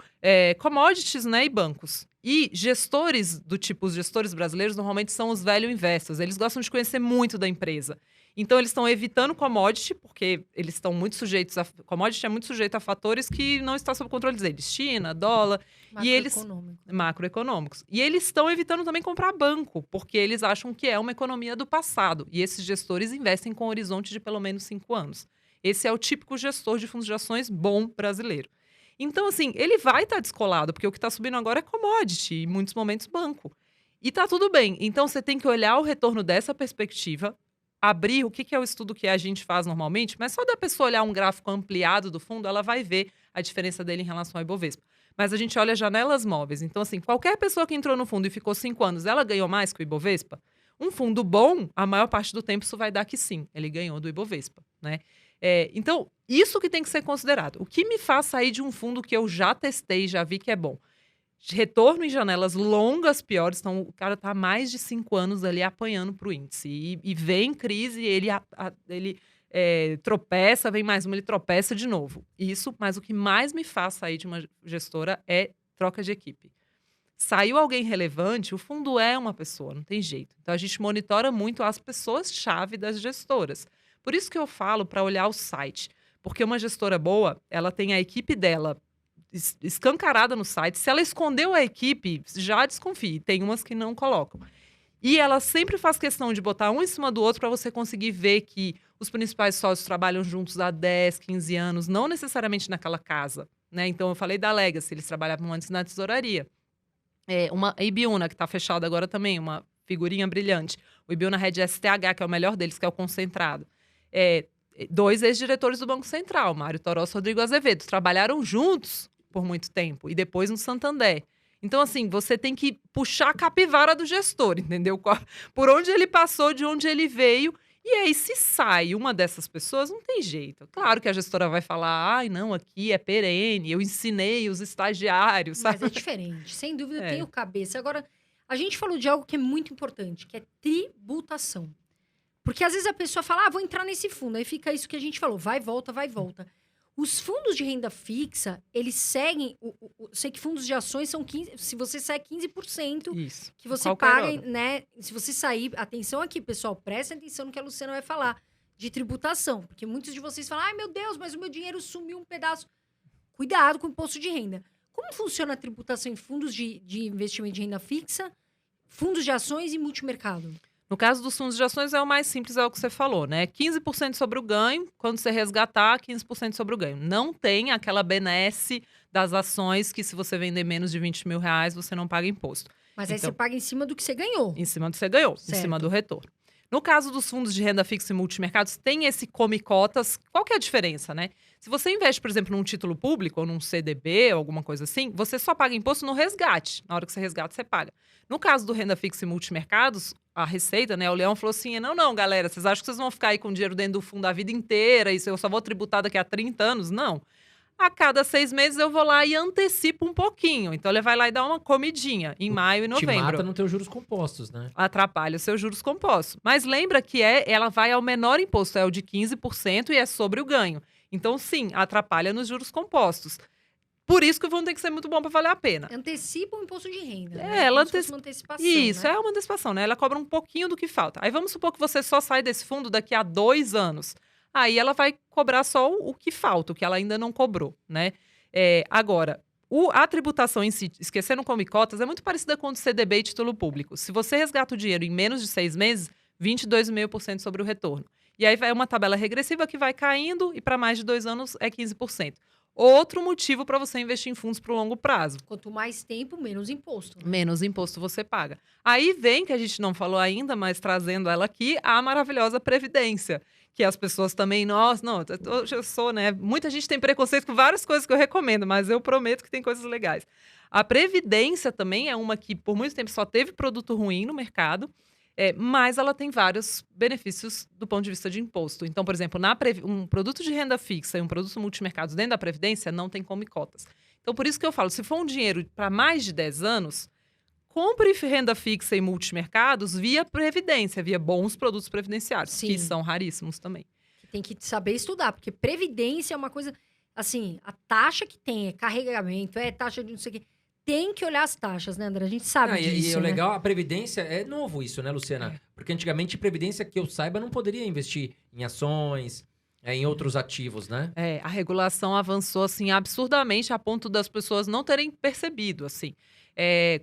commodities, né, e bancos. E gestores do tipo, os gestores brasileiros normalmente são os value investors. Eles gostam de conhecer muito da empresa. Então, eles estão evitando commodity, porque eles estão muito sujeitos a... Commodity é muito sujeito a fatores que não estão sob controle deles. China, dólar, e eles... Macroeconômicos. E eles estão evitando também comprar banco, porque eles acham que é uma economia do passado. E esses gestores investem com um horizonte de pelo menos 5 anos. Esse é o típico gestor de fundos de ações bom brasileiro. Então, assim, ele vai estar descolado, porque o que está subindo agora é commodity, e em muitos momentos banco. E tá tudo bem. Então, você tem que olhar o retorno dessa perspectiva, abrir o que é o estudo que a gente faz normalmente, mas só da pessoa olhar um gráfico ampliado do fundo, ela vai ver a diferença dele em relação ao Ibovespa. Mas a gente olha janelas móveis. Então, assim, qualquer pessoa que entrou no fundo e ficou 5 anos, ela ganhou mais que o Ibovespa? Um fundo bom, a maior parte do tempo isso vai dar que sim, ele ganhou do Ibovespa, né? Então, isso que tem que ser considerado. O que me faz sair de um fundo que eu já testei, já vi que é bom? Retorno em janelas longas piores, então o cara tá há mais de 5 anos ali apanhando pro índice. E vem crise, ele tropeça, vem mais uma, ele tropeça de novo. Isso, mas o que mais me faz sair de uma gestora é troca de equipe. Saiu alguém relevante, o fundo é uma pessoa, não tem jeito. Então a gente monitora muito as pessoas-chave das gestoras. Por isso que eu falo para olhar o site. Porque uma gestora boa, ela tem a equipe dela escancarada no site. Se ela escondeu a equipe, já desconfie. Tem umas que não colocam. E ela sempre faz questão de botar um em cima do outro para você conseguir ver que os principais sócios trabalham juntos há 10, 15 anos, não necessariamente naquela casa, né? Então, eu falei da Legacy, eles trabalhavam antes na tesouraria. Uma Ibiúna, que está fechada agora também, uma figurinha brilhante. O Ibiúna Red STH, que é o melhor deles, que é o concentrado. 2 ex-diretores do Banco Central, Mário Toros e Rodrigo Azevedo, trabalharam juntos por muito tempo, e depois no Santander. Então, assim, você tem que puxar a capivara do gestor, entendeu? Por onde ele passou, de onde ele veio. E aí, se sai uma dessas pessoas, não tem jeito. Claro que a gestora vai falar, ai, não, aqui é perene, eu ensinei os estagiários, sabe? Mas é diferente, sem dúvida tem o cabeça. Agora, a gente falou de algo que é muito importante, que é tributação. Porque às vezes a pessoa fala, vou entrar nesse fundo. Aí fica isso que a gente falou, vai e volta, vai e volta. Os fundos de renda fixa, eles seguem... sei que fundos de ações são 15%. Se você sai 15%, Isso. que você paga, né? Se você sair... Atenção aqui, pessoal. Prestem atenção no que a Luciana vai falar. De tributação. Porque muitos de vocês falam, ai, meu Deus, mas o meu dinheiro sumiu um pedaço. Cuidado com o imposto de renda. Como funciona a tributação em fundos de investimento de renda fixa, fundos de ações e multimercado? No caso dos fundos de ações, é o mais simples, é o que você falou, né? 15% sobre o ganho, quando você resgatar, 15% sobre o ganho. Não tem aquela benesse das ações que, se você vender menos de 20 mil reais, você não paga imposto. Mas aí você paga em cima do que você ganhou. Em cima do que você ganhou, Certo. em cima do retorno. No caso dos fundos de renda fixa e multimercados, tem esse come-cotas. Qual que é a diferença, né? Se você investe, por exemplo, num título público ou num CDB ou alguma coisa assim, você só paga imposto no resgate. Na hora que você resgata, você paga. No caso do renda fixa e multimercados, a Receita, né, o Leão falou assim, não, galera, vocês acham que vocês vão ficar aí com dinheiro dentro do fundo a vida inteira e eu só vou tributar daqui a 30 anos? Não. A cada 6 meses eu vou lá e antecipo um pouquinho. Então, ele vai lá e dá uma comidinha em maio e novembro. Te mata no teu juros compostos, né? Atrapalha os seus juros compostos. Mas lembra que ela vai ao menor imposto, é o de 15% e é sobre o ganho. Então, sim, atrapalha nos juros compostos. Por isso que o fundo tem que ser muito bom para valer a pena. Antecipa o imposto de renda. Ela antecipa uma antecipação. Isso, né? é uma antecipação, né? Ela cobra um pouquinho do que falta. Aí vamos supor que você só sai desse fundo daqui a 2 anos. Aí ela vai cobrar só o que falta, o que ela ainda não cobrou, né? Agora, a tributação em si, esquecendo come cotas, é muito parecida com o de CDB e título público. Se você resgata o dinheiro em menos de 6 meses, 22,5% sobre o retorno. E aí vai uma tabela regressiva que vai caindo e para mais de 2 anos é 15%. Outro motivo para você investir em fundos para o longo prazo. Quanto mais tempo, menos imposto. Né? Menos imposto você paga. Aí vem, que a gente não falou ainda, mas trazendo ela aqui, a maravilhosa Previdência. Que as pessoas também, eu sou, né? Muita gente tem preconceito com várias coisas que eu recomendo, mas eu prometo que tem coisas legais. A Previdência também é uma que por muito tempo só teve produto ruim no mercado, mas ela tem vários benefícios do ponto de vista de imposto. Então, por exemplo, um produto de renda fixa e um produto multimercados dentro da Previdência não tem come cotas. Então, por isso que eu falo, se for um dinheiro para mais de 10 anos, compre renda fixa e multimercados via Previdência, via bons produtos previdenciários, Sim. que são raríssimos também. Tem que saber estudar, porque previdência é uma coisa... Assim, a taxa que tem é carregamento, é taxa de não sei o quê. Tem que olhar as taxas, né, André? A gente sabe disso, E o né? legal, a Previdência, é novo isso, né, Luciana? Porque antigamente, Previdência, que eu saiba, não poderia investir em ações, em outros ativos, né? A regulação avançou, assim, absurdamente a ponto das pessoas não terem percebido, assim.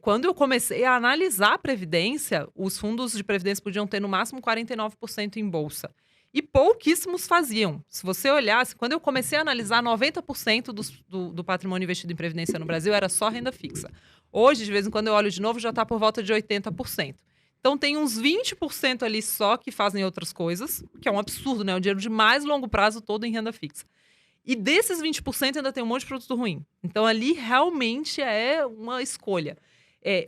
Quando eu comecei a analisar a Previdência, os fundos de Previdência podiam ter no máximo 49% em bolsa. E pouquíssimos faziam. Se você olhasse, quando eu comecei a analisar, 90% do patrimônio investido em Previdência no Brasil era só renda fixa. Hoje, de vez em quando eu olho de novo, já está por volta de 80%. Então, tem uns 20% ali só que fazem outras coisas, que é um absurdo, né? O dinheiro de mais longo prazo todo em renda fixa. E desses 20% ainda tem um monte de produto ruim. Então, ali realmente é uma escolha.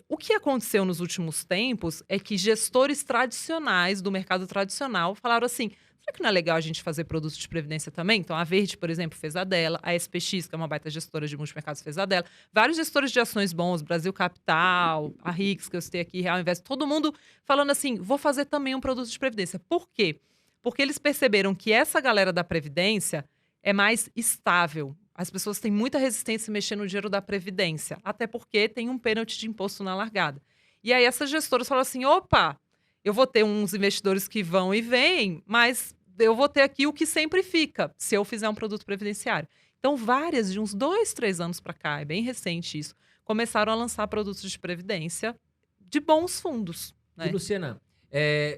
O que aconteceu nos últimos tempos é que gestores tradicionais, do mercado tradicional, falaram assim, será que não é legal a gente fazer produtos de previdência também? Então, a Verde, por exemplo, fez a dela. A SPX, que é uma baita gestora de multimercados, fez a dela. Vários gestores de ações bons, Brasil Capital, a RIX, que eu citei aqui, Real Invest, todo mundo falando assim, vou fazer também um produto de previdência. Por quê? Porque eles perceberam que essa galera da previdência é mais estável. As pessoas têm muita resistência em mexer no dinheiro da Previdência, até porque tem um pênalti de imposto na largada. E aí essas gestoras falam assim, opa, eu vou ter uns investidores que vão e vêm, mas eu vou ter aqui o que sempre fica, se eu fizer um produto previdenciário. Então, várias, de uns 2, 3 anos para cá, é bem recente isso, começaram a lançar produtos de previdência de bons fundos. Né? E, Luciana,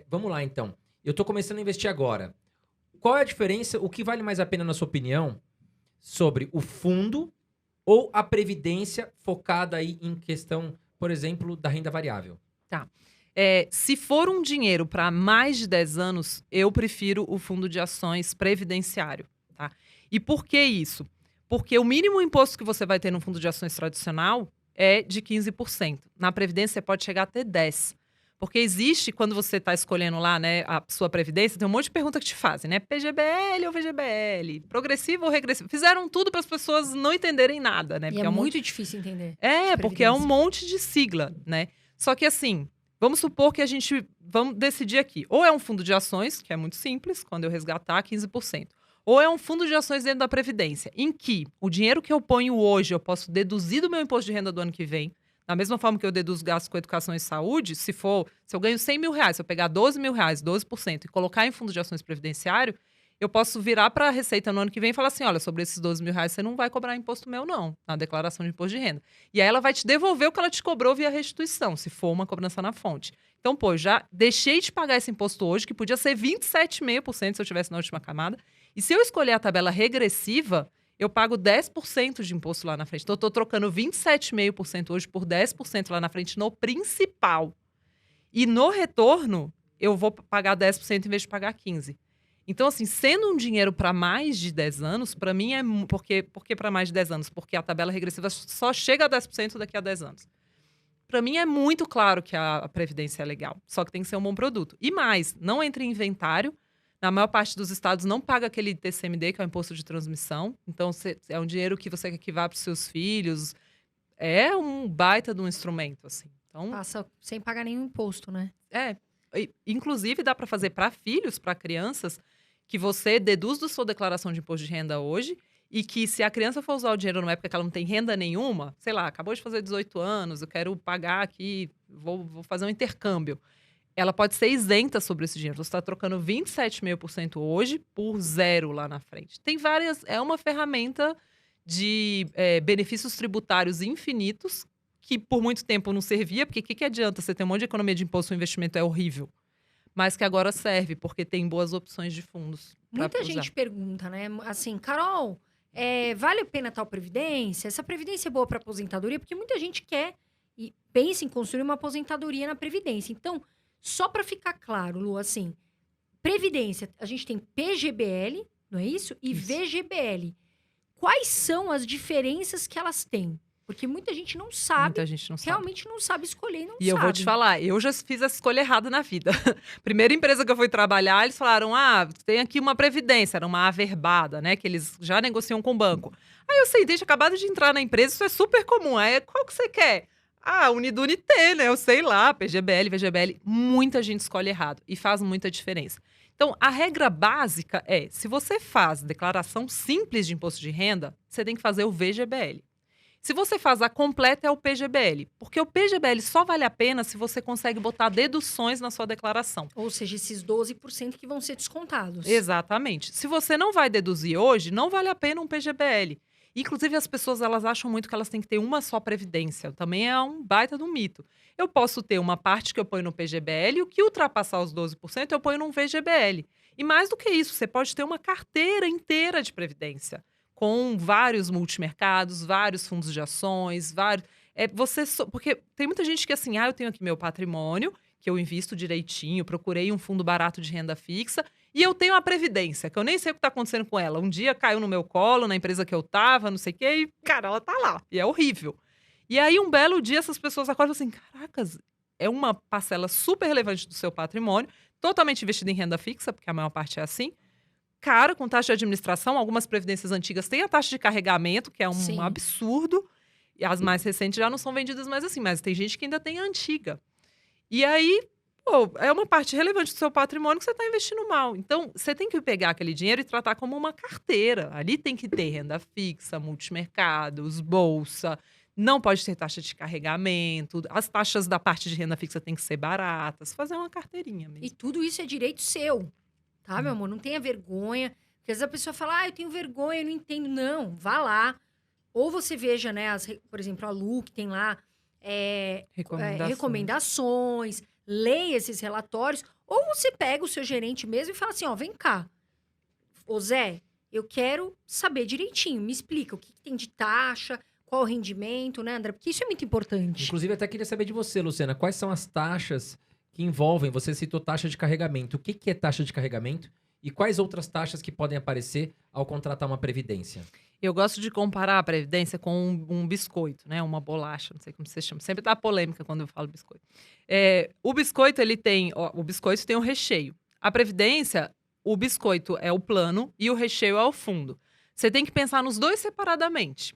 vamos lá, então. Eu estou começando a investir agora. Qual é a diferença, o que vale mais a pena, na sua opinião, sobre o fundo ou a previdência focada aí em questão, por exemplo, da renda variável? Tá. Se for um dinheiro para mais de 10 anos, eu prefiro o fundo de ações previdenciário. Tá? E por que isso? Porque o mínimo imposto que você vai ter no fundo de ações tradicional é de 15%. Na previdência, você pode chegar até 10%. Porque existe, quando você está escolhendo lá, né, a sua previdência, tem um monte de pergunta que te fazem, né? PGBL ou VGBL? Progressivo ou regressivo? Fizeram tudo para as pessoas não entenderem nada, né? E porque é muito difícil entender. Porque é um monte de sigla, né? Só que assim, vamos supor que vamos decidir aqui. Ou é um fundo de ações, que é muito simples, quando eu resgatar, 15%. Ou é um fundo de ações dentro da Previdência, em que o dinheiro que eu ponho hoje, eu posso deduzir do meu imposto de renda do ano que vem. Da mesma forma que eu deduzo gastos com educação e saúde, se eu ganho 100 mil reais, se eu pegar 12 mil reais, 12%, e colocar em fundo de ações previdenciário, eu posso virar para a Receita no ano que vem e falar assim, olha, sobre esses 12 mil reais você não vai cobrar imposto meu não, na declaração de imposto de renda. E aí ela vai te devolver o que ela te cobrou via restituição, se for uma cobrança na fonte. Então, já deixei de pagar esse imposto hoje, que podia ser 27,5% se eu tivesse na última camada, e se eu escolher a tabela regressiva, eu pago 10% de imposto lá na frente. Então, eu estou trocando 27,5% hoje por 10% lá na frente no principal. E no retorno, eu vou pagar 10% em vez de pagar 15%. Então, assim, sendo um dinheiro para mais de 10 anos, para mim é... Por que para mais de 10 anos? Porque a tabela regressiva só chega a 10% daqui a 10 anos. Para mim é muito claro que a Previdência é legal, só que tem que ser um bom produto. E mais, não entra em inventário. Na maior parte dos estados não paga aquele TCMD, que é o imposto de transmissão. Então, é um dinheiro que você quer que vá para os seus filhos. É um baita de um instrumento, assim. Então, Passa sem pagar nenhum imposto, né? Inclusive, dá para fazer para filhos, para crianças, que você deduz da sua declaração de imposto de renda hoje e que se a criança for usar o dinheiro numa época que ela não tem renda nenhuma, sei lá, acabou de fazer 18 anos, eu quero pagar aqui, vou fazer um intercâmbio. Ela pode ser isenta sobre esse dinheiro. Você está trocando 27,5% hoje por 0 lá na frente. Tem várias... É uma ferramenta de benefícios tributários infinitos que por muito tempo não servia, porque o que adianta você ter um monte de economia de imposto, o investimento é horrível, mas que agora serve, porque tem boas opções de fundos. Muita gente pergunta, né? Assim, Carol, vale a pena tal previdência? Essa previdência é boa para aposentadoria? Porque muita gente quer e pensa em construir uma aposentadoria na previdência. Então, só para ficar claro, Lu, assim, previdência, a gente tem PGBL, não é isso? E VGBL. Quais são as diferenças que elas têm? Porque muita gente não sabe. Muita gente não sabe. Realmente não sabe escolher e não sabe. E eu vou te falar, eu já fiz essa escolha errada na vida. Primeira empresa que eu fui trabalhar, eles falaram, tem aqui uma previdência, era uma averbada, né? Que eles já negociam com o banco. Aí eu sentei, tinha acabado de entrar na empresa, isso é super comum. Aí, qual que você quer? Unidunité, né? Eu sei lá, PGBL, VGBL. Muita gente escolhe errado e faz muita diferença. Então, a regra básica é, se você faz declaração simples de imposto de renda, você tem que fazer o VGBL. Se você faz a completa, é o PGBL. Porque o PGBL só vale a pena se você consegue botar deduções na sua declaração. Ou seja, esses 12% que vão ser descontados. Exatamente. Se você não vai deduzir hoje, não vale a pena um PGBL. Inclusive, as pessoas elas acham muito que elas têm que ter uma só previdência. Também é um baita de um mito. Eu posso ter uma parte que eu ponho no PGBL e o que ultrapassar os 12% eu ponho num VGBL. E mais do que isso, você pode ter uma carteira inteira de previdência, com vários multimercados, vários fundos de ações, vários... Porque tem muita gente que assim, eu tenho aqui meu patrimônio, que eu invisto direitinho, procurei um fundo barato de renda fixa, e eu tenho a previdência, que eu nem sei o que está acontecendo com ela. Um dia caiu no meu colo, na empresa que eu estava, não sei o quê, e, cara, ela tá lá. E é horrível. E aí, um belo dia, essas pessoas acordam assim, caracas, é uma parcela super relevante do seu patrimônio, totalmente investida em renda fixa, porque a maior parte é assim, cara, com taxa de administração, algumas previdências antigas têm a taxa de carregamento, que é um absurdo, e as mais recentes já não são vendidas mais assim, mas tem gente que ainda tem a antiga. E aí, é uma parte relevante do seu patrimônio que você está investindo mal. Então, você tem que pegar aquele dinheiro e tratar como uma carteira. Ali tem que ter renda fixa, multimercados, bolsa, não pode ter taxa de carregamento, as taxas da parte de renda fixa têm que ser baratas, fazer uma carteirinha mesmo. E tudo isso é direito seu. Tá, meu amor? Não tenha vergonha. Porque às vezes a pessoa fala, eu tenho vergonha, eu não entendo. Não, vá lá. Ou você veja, né, por exemplo, a Lu, que tem lá recomendações, leia esses relatórios. Ou você pega o seu gerente mesmo e fala assim, vem cá. Ô Zé, eu quero saber direitinho. Me explica o que tem de taxa, qual o rendimento, né, André? Porque isso é muito importante. Inclusive, até queria saber de você, Luciana. Quais são as taxas que envolvem, você citou taxa de carregamento. O que é taxa de carregamento? E quais outras taxas que podem aparecer ao contratar uma previdência? Eu gosto de comparar a previdência com um biscoito, né? Uma bolacha, não sei como você chama. Sempre dá polêmica quando eu falo biscoito. O biscoito, o biscoito tem um recheio. A previdência, o biscoito é o plano e o recheio é o fundo. Você tem que pensar nos dois separadamente.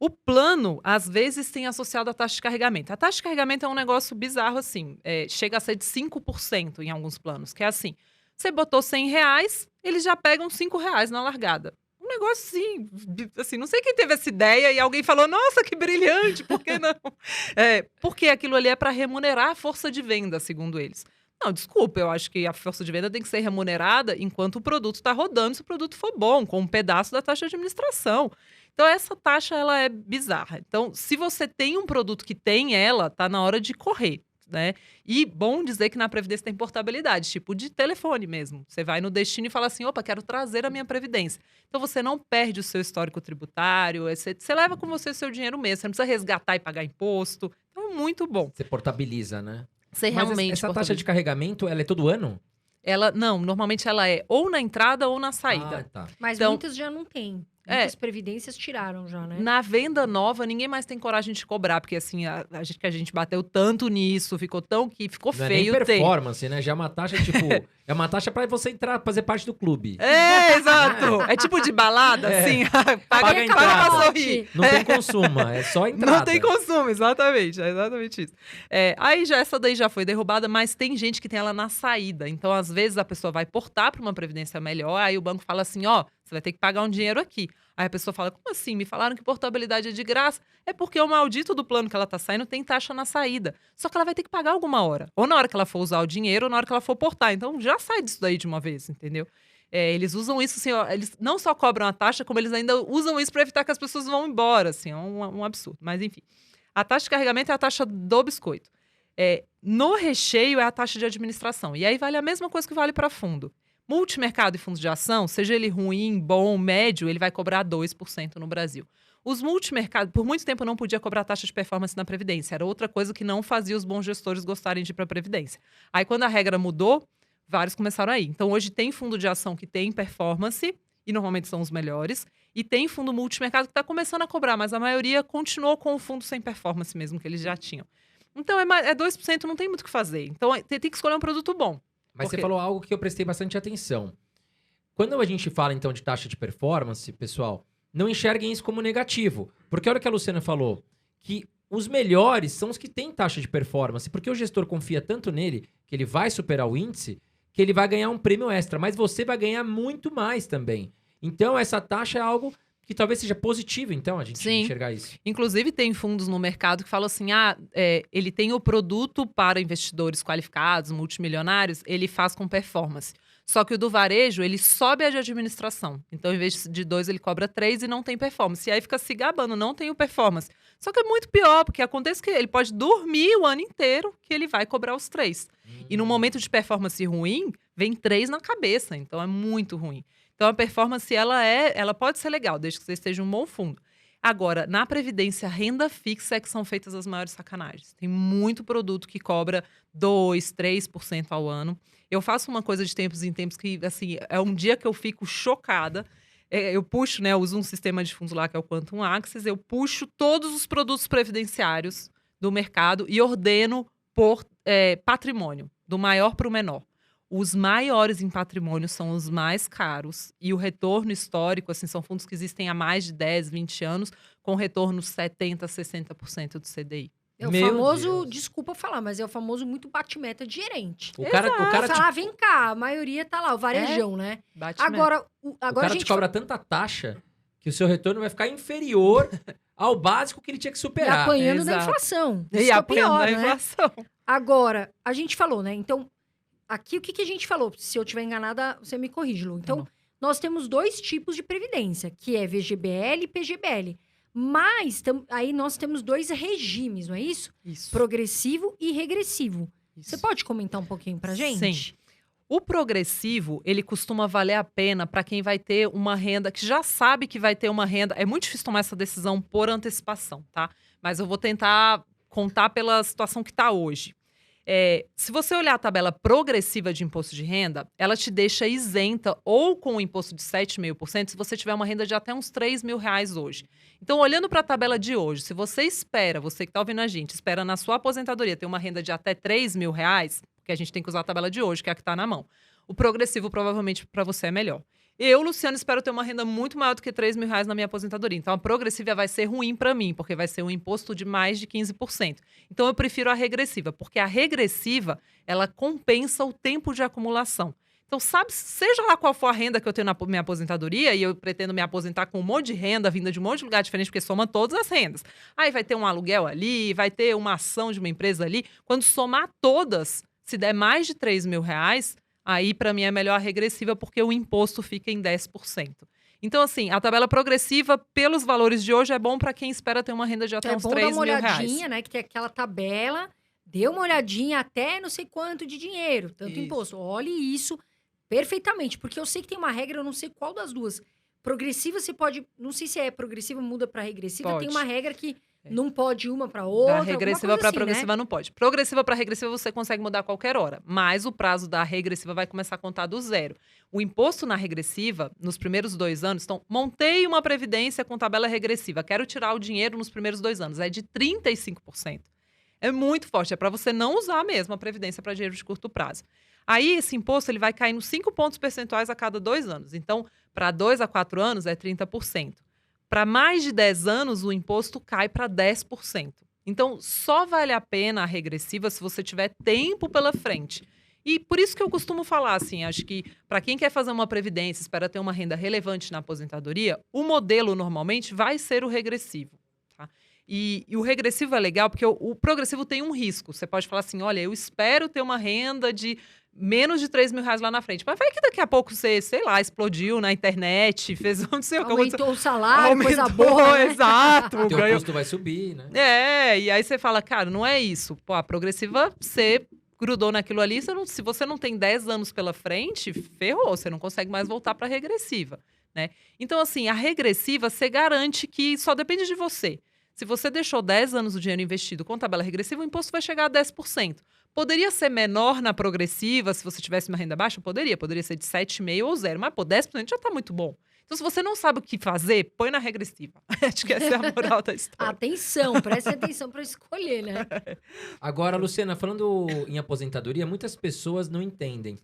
O plano, às vezes, tem associado a taxa de carregamento. A taxa de carregamento é um negócio bizarro, assim. Chega a ser de 5% em alguns planos. Que é assim, você botou R$100, eles já pegam R$5 na largada. Um negócio assim, não sei quem teve essa ideia e alguém falou, nossa, que brilhante, por que não? Porque aquilo ali é para remunerar a força de venda, segundo eles. Não, desculpa, eu acho que a força de venda tem que ser remunerada enquanto o produto está rodando, se o produto for bom, com um pedaço da taxa de administração. Então, essa taxa, ela é bizarra. Então, se você tem um produto que tem ela, tá na hora de correr, né? E bom dizer que na Previdência tem portabilidade, tipo de telefone mesmo. Você vai no destino e fala assim, opa, quero trazer a minha Previdência. Então, você não perde o seu histórico tributário, você leva com você o seu dinheiro mesmo, você não precisa resgatar e pagar imposto. Então, é muito bom. Você portabiliza, né? ser Mas realmente essa taxa portabilizada. de carregamento, ela é todo ano? Normalmente ela é ou na entrada ou na saída. Ah, tá. Mas Então- muitas já não tem. Muitas previdências tiraram já, né? Na venda nova, ninguém mais tem coragem de cobrar, porque assim, a gente bateu tanto nisso, ficou Não é nem feio ter. performance, né? Já é uma taxa, tipo... é uma taxa pra você entrar, fazer parte do clube. Exato! É tipo de balada, assim, Paga paga a entrada. pra sorrir. Não tem consumo, é só entrada. Não tem consumo, exatamente. É exatamente isso. Aí essa daí já foi derrubada, mas tem gente que tem ela na saída. Então, às vezes, a pessoa vai portar para uma previdência melhor, aí o banco fala assim, ó, você vai ter que pagar um dinheiro aqui. Aí a pessoa fala, como assim? Me falaram que portabilidade é de graça. É porque o maldito do plano que ela tá saindo tem taxa na saída. Só que ela vai ter que pagar alguma hora. Ou na hora que ela for usar o dinheiro, ou na hora que ela for portar. Então, já sai disso daí de uma vez, entendeu? Eles usam isso, assim, ó, eles não só cobram a taxa, como eles ainda usam isso para evitar que as pessoas vão embora, assim, é um absurdo. Mas, enfim. A taxa de carregamento é a taxa do biscoito. No recheio é a taxa de administração. E aí vale a mesma coisa que vale para fundo. Multimercado e fundos de ação, seja ele ruim, bom, médio, ele vai cobrar 2% no Brasil. Os multimercados, por muito tempo, não podia cobrar taxa de performance na Previdência. Era outra coisa que não fazia os bons gestores gostarem de ir para a Previdência. Aí, quando a regra mudou, vários começaram a ir. Então, hoje tem fundo de ação que tem performance, e normalmente são os melhores, e tem fundo multimercado que está começando a cobrar, mas a maioria continuou com o fundo sem performance mesmo, que eles já tinham. Então, é 2%, não tem muito o que fazer. Então, tem que escolher um produto bom. Mas Por você quê? falou algo que eu prestei bastante atenção. Quando a gente fala, então, de taxa de performance, pessoal, não enxerguem isso como negativo. Porque a hora que a Luciana falou que os melhores são os que têm taxa de performance, porque o gestor confia tanto nele que ele vai superar o índice, que ele vai ganhar um prêmio extra, mas você vai ganhar muito mais também. Então, essa taxa é algo que talvez seja positivo, então, a gente Sim. enxergar isso. Inclusive, tem fundos no mercado que falam assim: ele tem o produto para investidores qualificados, multimilionários, ele faz com performance. Só que o do varejo, ele sobe a de administração. Então, em vez de 2, ele cobra 3 e não tem performance. E aí fica se gabando, não tem o performance. Só que é muito pior, porque acontece que ele pode dormir o ano inteiro que ele vai cobrar os 3. E no momento de performance ruim, vem 3 na cabeça. Então, é muito ruim. Então, a performance, ela pode ser legal, desde que você esteja um bom fundo. Agora, na Previdência, renda fixa é que são feitas as maiores sacanagens. Tem muito produto que cobra 2%, 3% ao ano. Eu faço uma coisa de tempos em tempos que, assim, é um dia que eu fico chocada. Eu puxo, né, eu uso um sistema de fundos lá que é o Quantum Axis, eu puxo todos os produtos previdenciários do mercado e ordeno por patrimônio, do maior para o menor. Os maiores em patrimônio são os mais caros e o retorno histórico, assim, são fundos que existem há mais de 10, 20 anos, com retorno 70%, 60% do CDI. É o Meu famoso, Deus. desculpa falar, mas é o famoso muito bate-meta de gerente. O cara Falar, vem cá, a maioria tá lá, o varejão, né? Bate Agora, o agora a cara gente... te cobra tanta taxa que o seu retorno vai ficar inferior ao básico que ele tinha que E superar. apanhando da Exato. inflação. Isso E que é o apanhando pior, da né? inflação. Agora, a gente falou, né? Então, aqui o que a gente falou? Se eu estiver enganada, você me corrige, Lu. Então, bom. nós temos 2 tipos de previdência, que é VGBL e PGBL. Mas aí nós temos 2 regimes, não é isso? Isso. Progressivo e regressivo. Isso. Você pode comentar um pouquinho pra gente? Sim. O progressivo, ele costuma valer a pena para quem vai ter uma renda, que já sabe que vai ter uma renda. É muito difícil tomar essa decisão por antecipação, tá? Mas eu vou tentar contar pela situação que está hoje. Se você olhar a tabela progressiva de imposto de renda, ela te deixa isenta ou com o imposto de 7,5% se você tiver uma renda de até uns R$3.000 hoje. Então, olhando para a tabela de hoje, se você espera, você que está ouvindo a gente, espera na sua aposentadoria ter uma renda de até R$3.000, porque a gente tem que usar a tabela de hoje, que é a que está na mão. O progressivo provavelmente para você é melhor. Eu, Luciano, espero ter uma renda muito maior do que R$3.000 na minha aposentadoria. Então, a progressiva vai ser ruim para mim, porque vai ser um imposto de mais de 15%. Então, eu prefiro a regressiva, porque a regressiva, ela compensa o tempo de acumulação. Então, sabe, seja lá qual for a renda que eu tenho na minha aposentadoria, e eu pretendo me aposentar com um monte de renda vinda de um monte de lugar diferente, porque soma todas as rendas. Aí vai ter um aluguel ali, vai ter uma ação de uma empresa ali. Quando somar todas, se der mais de R$3.000, aí, para mim, é melhor a regressiva, porque o imposto fica em 10%. Então, assim, a tabela progressiva, pelos valores de hoje, é bom para quem espera ter uma renda de até uns bom dar uma R$3.000. olhadinha, né? Que tem aquela tabela, dê uma olhadinha até não sei quanto de dinheiro, tanto Isso. imposto. Olhe isso perfeitamente, porque eu sei que tem uma regra, eu não sei qual das duas. Progressiva você pode, não sei se é progressiva, muda para regressiva, Pode. tem uma regra que Não pode uma para outra, Da regressiva para progressiva não pode. Progressiva para regressiva você consegue mudar a qualquer hora, mas o prazo da regressiva vai começar a contar do zero. O imposto na regressiva, nos primeiros 2 anos, então, montei uma previdência com tabela regressiva, quero tirar o dinheiro nos primeiros 2 anos, é de 35%. É muito forte, é para você não usar mesmo a previdência para dinheiro de curto prazo. Aí, esse imposto ele vai caindo 5 pontos percentuais a cada 2 anos. Então, para 2 a 4 anos, é 30%. Para mais de 10 anos, o imposto cai para 10%. Então, só vale a pena a regressiva se você tiver tempo pela frente. E por isso que eu costumo falar, assim, acho que para quem quer fazer uma previdência, espera ter uma renda relevante na aposentadoria, o modelo normalmente vai ser o regressivo. Tá? E o regressivo é legal porque o progressivo tem um risco. Você pode falar assim, olha, eu espero ter uma renda de menos de R$3.000 lá na frente. Mas vai que daqui a pouco você, sei lá, explodiu na internet, fez não sei o que. Aumentou o salário, coisa boa, né? Exato. Teu custo vai subir, né? E aí você fala, cara, não é isso. Pô, a progressiva, você grudou naquilo ali, se você não tem 10 anos pela frente, ferrou, você não consegue mais voltar para a regressiva, né? Então, assim, a regressiva, você garante que só depende de você. Se você deixou 10 anos o dinheiro investido com tabela regressiva, o imposto vai chegar a 10%. Poderia ser menor na progressiva, se você tivesse uma renda baixa? Poderia ser de 7,5% ou 0%. Mas, pô, 10% já está muito bom. Então, se você não sabe o que fazer, põe na regressiva. Acho que essa é a moral da história. Atenção, preste atenção para escolher, né? Agora, Luciana, falando em aposentadoria, muitas pessoas não entendem.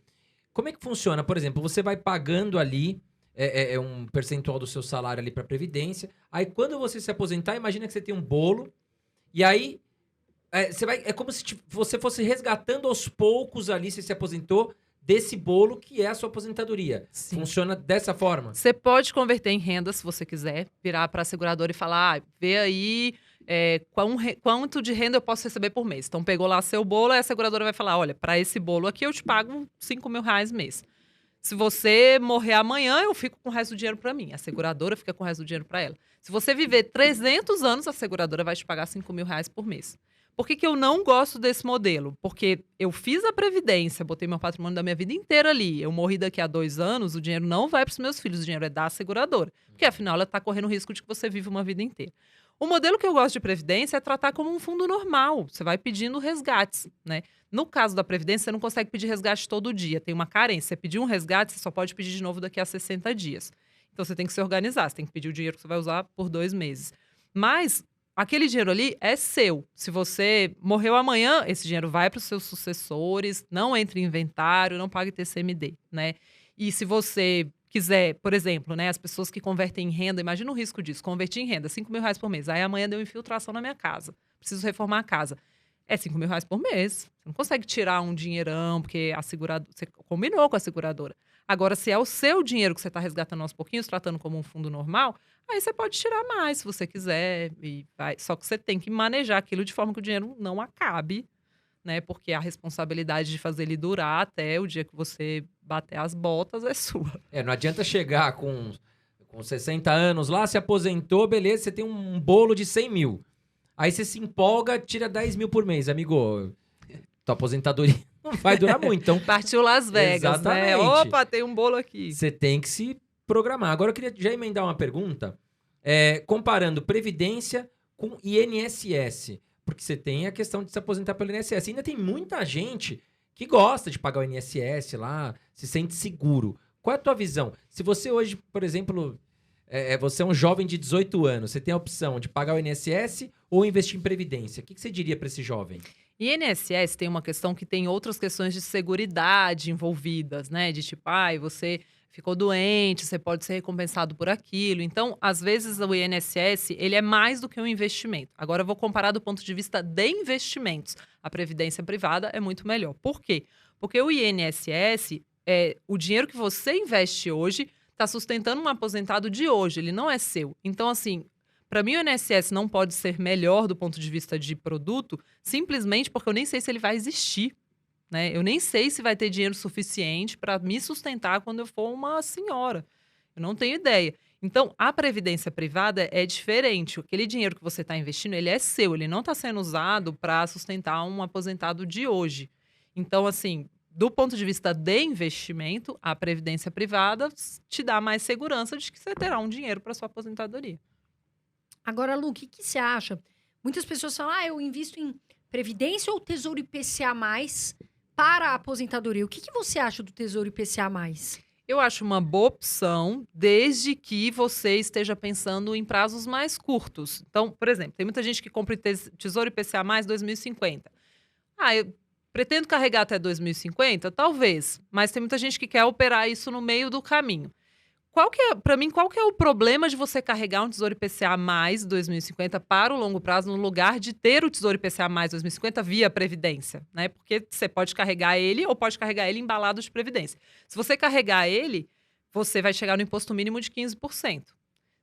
Como é que funciona? Por exemplo, você vai pagando ali um percentual do seu salário ali para previdência. Aí, quando você se aposentar, imagina que você tem um bolo. E aí, é como se você fosse resgatando aos poucos ali, você se aposentou, desse bolo que é a sua aposentadoria. Sim. Funciona dessa forma? Você pode converter em renda, se você quiser, virar para a seguradora e falar, vê aí quanto de renda eu posso receber por mês. Então, pegou lá seu bolo, aí a seguradora vai falar, olha, para esse bolo aqui eu te pago R$5.000 mês. Se você morrer amanhã, eu fico com o resto do dinheiro para mim. A seguradora fica com o resto do dinheiro para ela. Se você viver 300 anos, a seguradora vai te pagar R$5.000 por mês. Por que eu não gosto desse modelo? Porque eu fiz a previdência, botei meu patrimônio da minha vida inteira ali. Eu morri daqui a 2 anos, o dinheiro não vai para os meus filhos, o dinheiro é da seguradora. Porque, afinal, ela está correndo o risco de que você viva uma vida inteira. O modelo que eu gosto de previdência é tratar como um fundo normal. Você vai pedindo resgates, né? No caso da previdência, você não consegue pedir resgate todo dia. Tem uma carência. Você pediu um resgate, você só pode pedir de novo daqui a 60 dias. Então, você tem que se organizar. Você tem que pedir o dinheiro que você vai usar por 2 meses. Mas aquele dinheiro ali é seu. Se você morreu amanhã, esse dinheiro vai para os seus sucessores, não entre em inventário, não pague TCMD, né? E se você quiser, por exemplo, né, as pessoas que convertem em renda, imagina o risco disso, convertir em renda, R$5.000 por mês. Aí amanhã deu infiltração na minha casa, preciso reformar a casa. É R$5.000 por mês. Você não consegue tirar um dinheirão, porque você combinou com a seguradora. Agora, se é o seu dinheiro que você está resgatando aos pouquinhos, tratando como um fundo normal, aí você pode tirar mais, se você quiser. Só que você tem que manejar aquilo de forma que o dinheiro não acabe, né? Porque a responsabilidade de fazer ele durar até o dia que você bater as botas é sua. Não adianta chegar com 60 anos lá, se aposentou, beleza, você tem um bolo de 100 mil. Aí você se empolga, tira 10 mil por mês. Amigo, tua aposentadoria não vai durar muito. Então, partiu Las Vegas, exatamente, né? Opa, tem um bolo aqui. Você tem que se programar. Agora eu queria já emendar uma pergunta, comparando Previdência com INSS. Porque você tem a questão de se aposentar pelo INSS. Ainda tem muita gente que gosta de pagar o INSS lá, se sente seguro. Qual é a tua visão? Se você hoje, por exemplo, você é um jovem de 18 anos, você tem a opção de pagar o INSS ou investir em Previdência. O que você diria para esse jovem? INSS tem uma questão que tem outras questões de seguridade envolvidas, né? De tipo, você ficou doente, você pode ser recompensado por aquilo. Então, às vezes, o INSS, ele é mais do que um investimento. Agora, eu vou comparar do ponto de vista de investimentos. A previdência privada é muito melhor. Por quê? Porque o INSS, o dinheiro que você investe hoje está sustentando um aposentado de hoje, ele não é seu. Então, assim, para mim, o INSS não pode ser melhor do ponto de vista de produto, simplesmente porque eu nem sei se ele vai existir. Né? Eu nem sei se vai ter dinheiro suficiente para me sustentar quando eu for uma senhora. Eu não tenho ideia. Então, a previdência privada é diferente. Aquele dinheiro que você está investindo, ele é seu. Ele não está sendo usado para sustentar um aposentado de hoje. Então, assim, do ponto de vista de investimento, a previdência privada te dá mais segurança de que você terá um dinheiro para sua aposentadoria. Agora, Lu, o que você acha? Muitas pessoas falam, eu invisto em Previdência ou Tesouro IPCA+, para a aposentadoria. O que você acha do Tesouro IPCA+. Eu acho uma boa opção, desde que você esteja pensando em prazos mais curtos. Então, por exemplo, tem muita gente que compra Tesouro IPCA mais 2050. Eu pretendo carregar até 2050? Talvez. Mas tem muita gente que quer operar isso no meio do caminho. Para mim, qual que é o problema de você carregar um Tesouro IPCA mais 2050 para o longo prazo, no lugar de ter o Tesouro IPCA mais 2050 via Previdência, né? Porque você pode carregar ele ou pode carregar ele embalado de Previdência. Se você carregar ele, você vai chegar no imposto mínimo de 15%.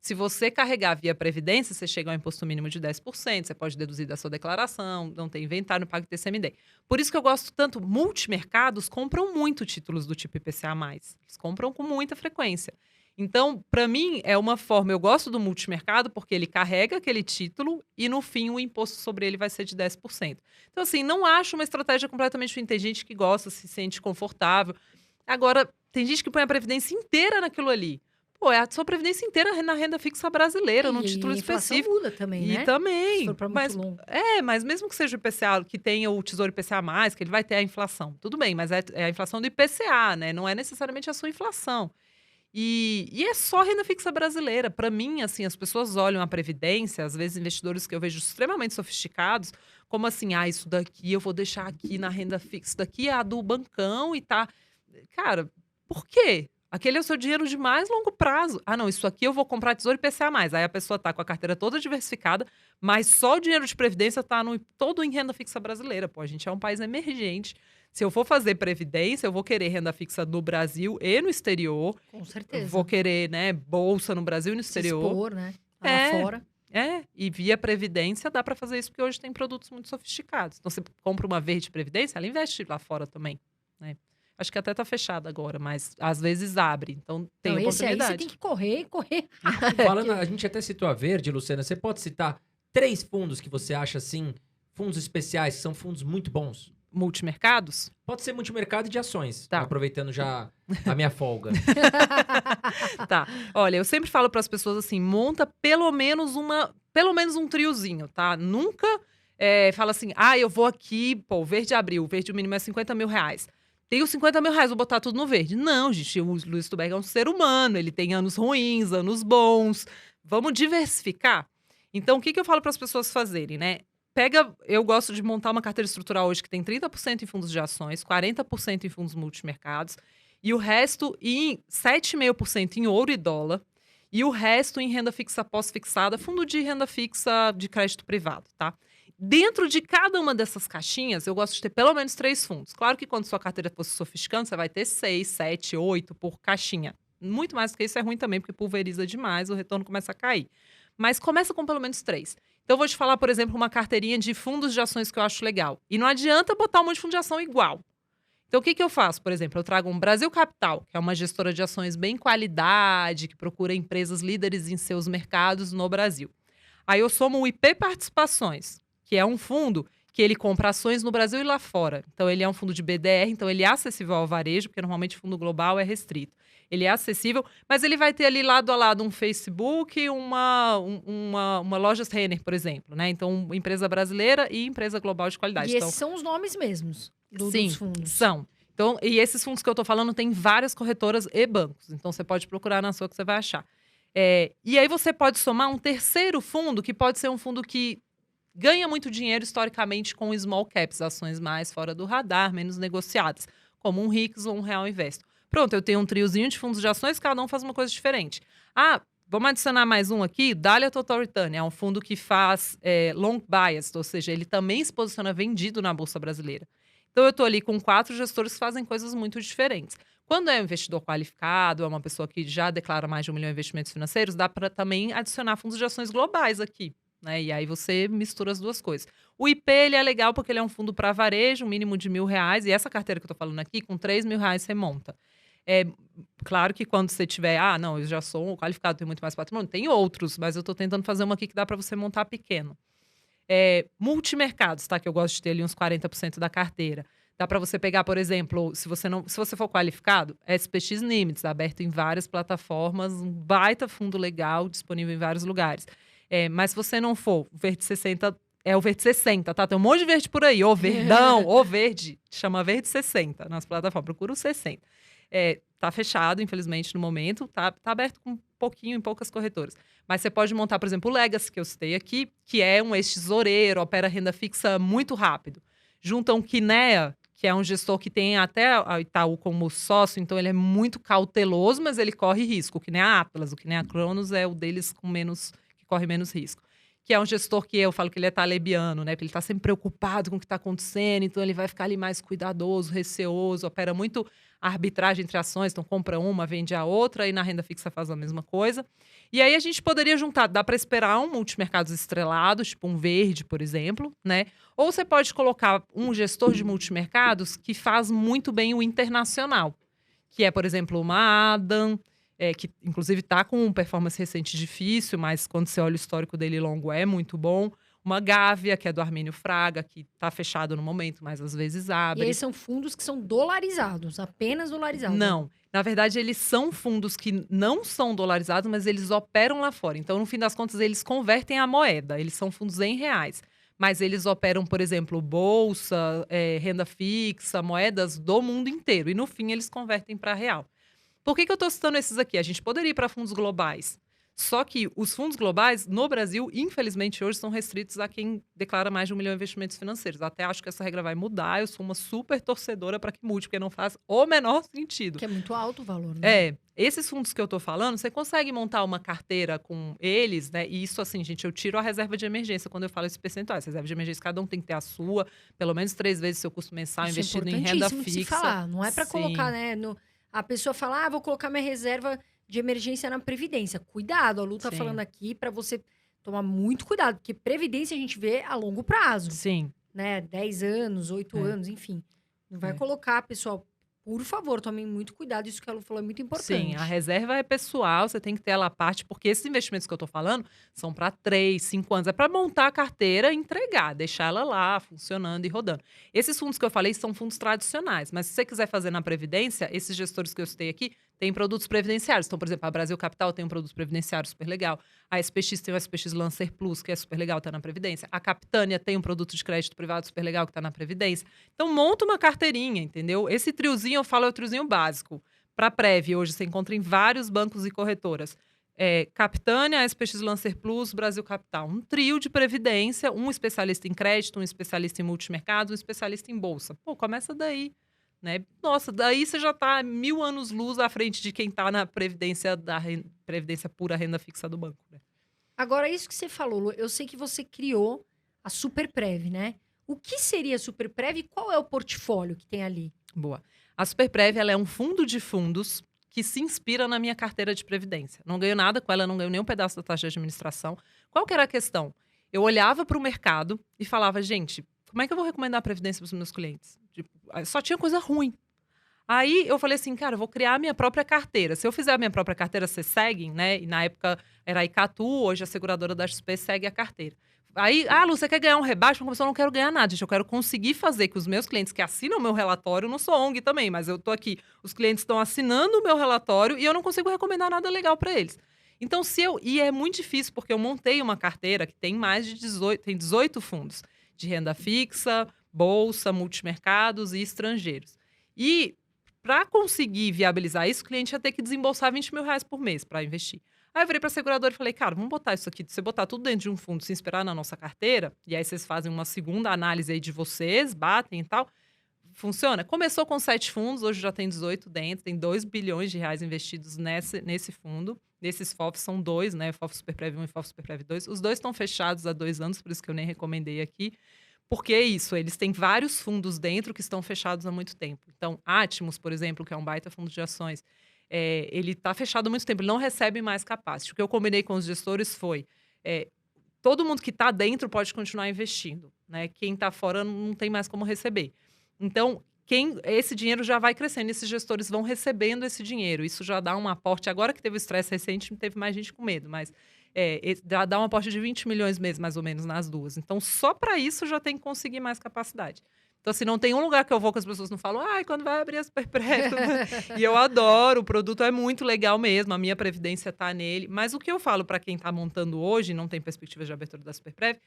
Se você carregar via Previdência, você chega ao imposto mínimo de 10%, você pode deduzir da sua declaração, não tem inventário, não paga TCMD. Por isso que eu gosto tanto, multimercados compram muito títulos do tipo IPCA+. Eles compram com muita frequência. Então, para mim, é uma forma. Eu gosto do multimercado porque ele carrega aquele título e, no fim, o imposto sobre ele vai ser de 10%. Então, assim, não acho uma estratégia completamente ruim. Tem gente que gosta, se sente confortável. Agora, tem gente que põe a previdência inteira naquilo ali. É a sua previdência inteira na renda fixa brasileira, num título específico. Muda também, né? E também. Se for pra muito longo. Mas mesmo que seja o IPCA, que tenha o Tesouro IPCA+, que ele vai ter a inflação. Tudo bem, mas é a inflação do IPCA, né? Não é necessariamente a sua inflação. E é só renda fixa brasileira. Para mim, assim, as pessoas olham a previdência, às vezes investidores que eu vejo extremamente sofisticados, como assim, isso daqui eu vou deixar aqui na renda fixa, isso daqui é a do bancão e tá. Cara, por quê? Aquele é o seu dinheiro de mais longo prazo. Não, isso aqui eu vou comprar Tesouro IPCA+. Aí a pessoa tá com a carteira toda diversificada, mas só o dinheiro de previdência tá todo em renda fixa brasileira. A gente é um país emergente. Se eu for fazer previdência, eu vou querer renda fixa no Brasil e no exterior. Com certeza. Vou querer, né, bolsa no Brasil e no exterior. Se expor, né? Lá fora. E via previdência dá para fazer isso, porque hoje tem produtos muito sofisticados. Então, você compra uma verde previdência, ela investe lá fora também, né? Acho que até tá fechada agora, mas às vezes abre. Então, tem esse aí oportunidade. você tem que correr. Falando, a gente até citou a Verde, Luciana. Você pode citar 3 fundos que você acha, assim, fundos especiais, que são fundos muito bons? Multimercados? Pode ser multimercado e de ações. Tá. Aproveitando já a minha folga. Tá. Olha, eu sempre falo para as pessoas assim, monta pelo menos um triozinho, tá? Nunca fala assim, eu vou aqui, o verde abriu, o verde o mínimo é 50 mil reais. Tenho 50 mil reais, vou botar tudo no verde. Não, gente, o Luiz Stuberg é um ser humano, ele tem anos ruins, anos bons. Vamos diversificar? Então, o que eu falo para as pessoas fazerem, né? Eu gosto de montar uma carteira estrutural hoje que tem 30% em fundos de ações, 40% em fundos multimercados, e o resto em 7,5% em ouro e dólar, e o resto em renda fixa pós-fixada, fundo de renda fixa de crédito privado, tá? Dentro de cada uma dessas caixinhas, eu gosto de ter pelo menos 3 fundos. Claro que quando sua carteira for se sofisticando, você vai ter 6, 7, 8 por caixinha. Muito mais do que isso é ruim também, porque pulveriza demais, o retorno começa a cair. Mas começa com pelo menos 3. Então, eu vou te falar, por exemplo, uma carteirinha de fundos de ações que eu acho legal. E não adianta botar um monte de fundo de ação igual. Então, o que eu faço? Por exemplo, eu trago um Brasil Capital, que é uma gestora de ações bem qualidade, que procura empresas líderes em seus mercados no Brasil. Aí eu somo o IP Participações, que é um fundo que ele compra ações no Brasil e lá fora. Então, ele é um fundo de BDR, então ele é acessível ao varejo, porque normalmente fundo global é restrito. Ele é acessível, mas ele vai ter ali lado a lado um Facebook, uma loja Renner, por exemplo, né? Então, empresa brasileira e empresa global de qualidade. E esses são os nomes mesmos dos fundos. São. Então, e esses fundos que eu tô falando tem várias corretoras e bancos. Então, você pode procurar na sua que você vai achar. E aí você pode somar um terceiro fundo, que pode ser um fundo que ganha muito dinheiro historicamente com small caps, ações mais fora do radar, menos negociadas, como um RIX ou um Real Investo. Pronto, eu tenho um triozinho de fundos de ações, cada um faz uma coisa diferente. Vamos adicionar mais um aqui, Dahlia Total Return, é um fundo que faz long bias, ou seja, ele também se posiciona vendido na Bolsa Brasileira. Então, eu estou ali com 4 gestores que fazem coisas muito diferentes. Quando é um investidor qualificado, é uma pessoa que já declara mais de 1 milhão de investimentos financeiros, dá para também adicionar fundos de ações globais aqui, né? E aí você mistura as duas coisas. O IP, ele é legal porque ele é um fundo para varejo, um mínimo de R$1.000, e essa carteira que eu estou falando aqui, com R$3.000 você monta. Claro que quando você tiver, eu já sou qualificado, tenho muito mais patrimônio, tem outros, mas eu estou tentando fazer uma aqui que dá para você montar pequeno. Multimercados, tá? Que eu gosto de ter ali uns 40% da carteira. Dá para você pegar, por exemplo, se você for qualificado, SPX Limits, aberto em várias plataformas, um baita fundo legal, disponível em vários lugares. Mas se você não for, o Verde 60 é o verde 60, tá? Tem um monte de verde por aí. Ô verdão, ô verde. Chama verde 60 nas plataformas. Procura o 60. Tá fechado, infelizmente, no momento. Tá aberto com em poucas corretoras. Mas você pode montar, por exemplo, o Legacy, que eu citei aqui, que é um ex-tesoureiro, opera renda fixa muito rápido. Junta um Kinea, que é um gestor que tem até a Itaú como sócio, então ele é muito cauteloso, mas ele corre risco. O Kinea Atlas, o Kinea Cronos é o deles que corre menos risco. Que é um gestor que eu falo que ele é talebiano, né? Porque ele está sempre preocupado com o que está acontecendo, então ele vai ficar ali mais cuidadoso, receoso, opera muito a arbitragem entre ações, então compra uma, vende a outra, e na renda fixa faz a mesma coisa. E aí a gente poderia juntar, dá para esperar um multimercados estrelado, tipo um verde, por exemplo, né? Ou você pode colocar um gestor de multimercados que faz muito bem o internacional, que é, por exemplo, uma Adam, que inclusive está com uma performance recente difícil, mas quando você olha o histórico dele longo é muito bom. Uma Gávea, que é do Armênio Fraga, que está fechado no momento, mas às vezes abre. E eles são fundos que são dolarizados, apenas dolarizados. Não. Na verdade, eles são fundos que não são dolarizados, mas eles operam lá fora. Então, no fim das contas, eles convertem a moeda. Eles são fundos em reais. Mas eles operam, por exemplo, bolsa, renda fixa, moedas do mundo inteiro. E, no fim, eles convertem para real. Por que eu estou citando esses aqui? A gente poderia ir para fundos globais. Só que os fundos globais, no Brasil, infelizmente, hoje são restritos a quem declara mais de 1 milhão em investimentos financeiros. Até acho que essa regra vai mudar. Eu sou uma super torcedora para que mude, porque não faz o menor sentido. Que é muito alto o valor, né? Esses fundos que eu tô falando, você consegue montar uma carteira com eles, né? E isso, assim, gente, eu tiro a reserva de emergência quando eu falo esses percentuais. Reserva de emergência, cada um tem que ter a sua, pelo menos 3 vezes seu custo mensal Isso investido é em renda importantíssimo de se fixa. falar. Não é para Sim. colocar, né? A pessoa fala, vou colocar minha reserva de emergência na Previdência. Cuidado, a Lu tá Sim. falando aqui para você tomar muito cuidado, porque Previdência a gente vê a longo prazo, Sim. né? 10 anos, 8 anos, enfim. Não vai colocar, pessoal, por favor, tomem muito cuidado, isso que a Lu falou é muito importante. Sim, a reserva é pessoal, você tem que ter ela à parte, porque esses investimentos que eu tô falando são para 3, 5 anos. É para montar a carteira e entregar, deixar ela lá, funcionando e rodando. Esses fundos que eu falei são fundos tradicionais, mas se você quiser fazer na Previdência, esses gestores que eu citei aqui têm produtos previdenciários. Então, por exemplo, a Brasil Capital tem um produto previdenciário super legal. A SPX tem o SPX Lancer Plus, que é super legal, tá na Previdência. A Capitânia tem um produto de crédito privado super legal, que tá na Previdência. Então, monta uma carteirinha, entendeu? Esse triozinho, eu falo, é o triozinho básico. Para Prev, hoje você encontra em vários bancos e corretoras. Capitânia, SPX Lancer Plus, Brasil Capital. Um trio de previdência, um especialista em crédito, um especialista em multimercado, um especialista em bolsa. Pô, começa daí, né? Nossa, daí você já tá 1000 anos-luz à frente de quem tá na previdência previdência pura, renda fixa do banco, né? Agora, isso que você falou, Lu, eu sei que você criou a Superprev, né? O que seria a Superprev e qual é o portfólio que tem ali? Boa. A Superprev, ela é um fundo de fundos que se inspira na minha carteira de previdência. Não ganho nada com ela, não ganho nem um pedaço da taxa de administração. Qual que era a questão? Eu olhava para o mercado e falava, gente, como é que eu vou recomendar a previdência para os meus clientes? Tipo, só tinha coisa ruim. Aí eu falei assim, cara, eu vou criar a minha própria carteira. Se eu fizer a minha própria carteira, vocês seguem, né? E na época era a Icatu, hoje a seguradora da XP segue a carteira. Aí, Lu, você quer ganhar um rebaixo? Eu não quero ganhar nada, gente. Eu quero conseguir fazer que os meus clientes que assinam o meu relatório, eu não sou ONG também, mas eu tô aqui. Os clientes estão assinando o meu relatório e eu não consigo recomendar nada legal para eles. Então, e é muito difícil, porque eu montei uma carteira que tem mais de 18 fundos de renda fixa, bolsa, multimercados e estrangeiros. E para conseguir viabilizar isso, o cliente ia ter que desembolsar 20 mil reais por mês para investir. Aí eu virei para a seguradora e falei, cara, vamos botar isso aqui, você botar tudo dentro de um fundo, se inspirar na nossa carteira, e aí vocês fazem uma segunda análise aí de vocês, batem e tal. Funciona? Começou com 7 fundos, hoje já tem 18 dentro, tem 2 bilhões de reais investidos nesse fundo. Nesses FOFs são 2, né? FOF Superprev 1 e FOF Superprev 2. Os 2 estão fechados há 2 anos, por isso que eu nem recomendei aqui. Porque é isso, eles têm vários fundos dentro que estão fechados há muito tempo. Então, Atmos, por exemplo, que é um baita fundo de ações, ele está fechado há muito tempo, ele não recebe mais capacity. O que eu combinei com os gestores foi, todo mundo que está dentro pode continuar investindo, né? Quem está fora não tem mais como receber. Então, esse dinheiro já vai crescendo, esses gestores vão recebendo esse dinheiro. Isso já dá um aporte. Agora que teve o estresse recente, teve mais gente com medo, mas dá um aporte de 20 milhões mês, mais ou menos, nas duas. Então, só para isso já tem que conseguir mais capacidade. Então, assim, não tem um lugar que eu vou que as pessoas não falam, quando vai abrir a Superprev? E eu adoro, o produto é muito legal mesmo, a minha previdência está nele. Mas o que eu falo para quem está montando hoje, não tem perspectiva de abertura da Superprev,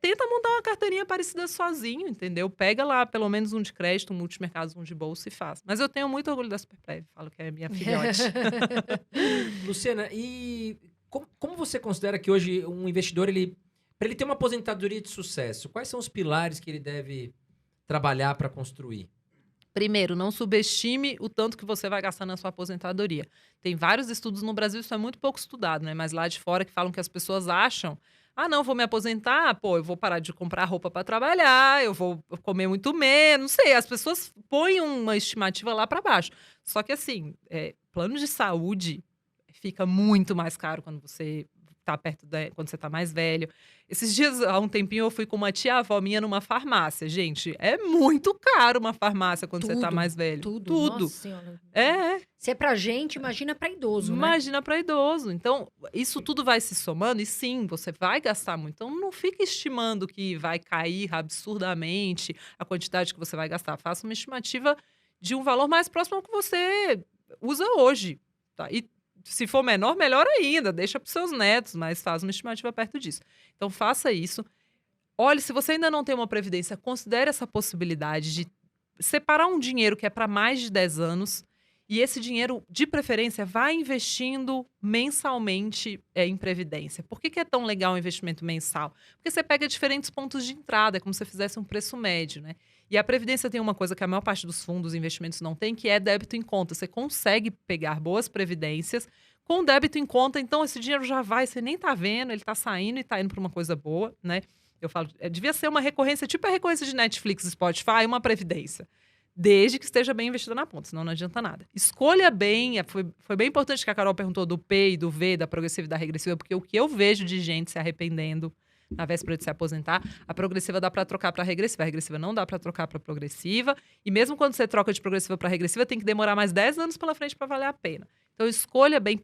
Tenta montar uma carteirinha parecida sozinho, entendeu? Pega lá pelo menos um de crédito, um multimercados, um de bolsa e faz. Mas eu tenho muito orgulho da Superprev, falo que é minha filhote. Luciana, e como você considera que hoje um investidor, para ele ter uma aposentadoria de sucesso, quais são os pilares que ele deve trabalhar para construir? Primeiro, não subestime o tanto que você vai gastar na sua aposentadoria. Tem vários estudos no Brasil, isso é muito pouco estudado, né? Mas lá de fora que falam que as pessoas acham: ah, não, vou me aposentar, pô, eu vou parar de comprar roupa para trabalhar, eu vou comer muito menos, não sei. As pessoas põem uma estimativa lá para baixo. Só que assim, plano de saúde fica muito mais caro quando você tá quando você tá mais velho. Esses dias, há um tempinho, eu fui com uma tia-avó minha numa farmácia. Gente, é muito caro uma farmácia quando você tá Tudo, mais velho. Tudo. Nossa Senhora. É. Se é pra gente, imagina pra idoso, né? Imagina para idoso. Então, isso tudo vai se somando e sim, você vai gastar muito. Então, não fique estimando que vai cair absurdamente a quantidade que você vai gastar. Faça uma estimativa de um valor mais próximo ao que você usa hoje. Tá? E se for menor, melhor ainda. Deixa para os seus netos, mas faz uma estimativa perto disso. Então, faça isso. Olhe, se você ainda não tem uma previdência, considere essa possibilidade de separar um dinheiro que é para mais de 10 anos. E esse dinheiro, de preferência, vai investindo mensalmente em previdência. Por que é tão legal o investimento mensal? Porque você pega diferentes pontos de entrada, é como se você fizesse um preço médio, né? E a previdência tem uma coisa que a maior parte dos fundos, investimentos não tem, que é débito em conta. Você consegue pegar boas previdências com débito em conta, então esse dinheiro já vai, você nem tá vendo, ele tá saindo e tá indo para uma coisa boa, né? Eu falo, devia ser uma recorrência, tipo a recorrência de Netflix e Spotify, uma previdência. Desde que esteja bem investida na ponta, senão não adianta nada. Escolha bem, foi bem importante que a Carol perguntou do P e do V, da progressiva e da regressiva, porque o que eu vejo de gente se arrependendo na véspera de se aposentar, a progressiva dá para trocar para regressiva, a regressiva não dá para trocar para progressiva, e mesmo quando você troca de progressiva para regressiva, tem que demorar mais 10 anos pela frente para valer a pena. Então escolha bem,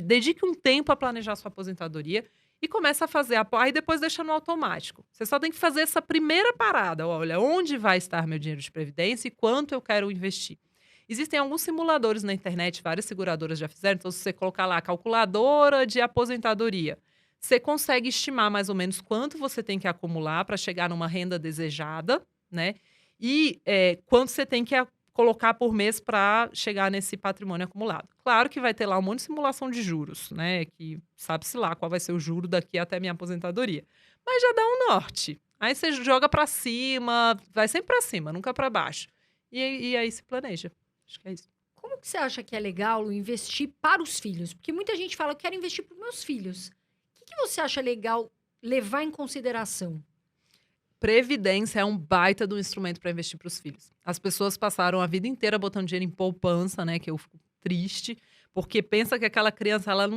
dedique um tempo a planejar a sua aposentadoria e começa a fazer, aí depois deixa no automático. Você só tem que fazer essa primeira parada. Olha, onde vai estar meu dinheiro de previdência e quanto eu quero investir. Existem alguns simuladores na internet, várias seguradoras já fizeram. Então, se você colocar lá calculadora de aposentadoria, você consegue estimar mais ou menos quanto você tem que acumular para chegar numa renda desejada, né? E quanto você tem que colocar por mês para chegar nesse patrimônio acumulado. Claro que vai ter lá um monte de simulação de juros, né? Que sabe-se lá qual vai ser o juro daqui até minha aposentadoria. Mas já dá um norte. Aí você joga para cima, vai sempre para cima, nunca para baixo. E aí se planeja. Acho que é isso. Como que você acha que é legal Lu, investir para os filhos? Porque muita gente fala, eu quero investir para os meus filhos. O que você acha legal levar em consideração? Previdência é um baita do instrumento para investir para os filhos. As pessoas passaram a vida inteira botando dinheiro em poupança, né? Que eu fico triste, porque pensa que aquela criança ela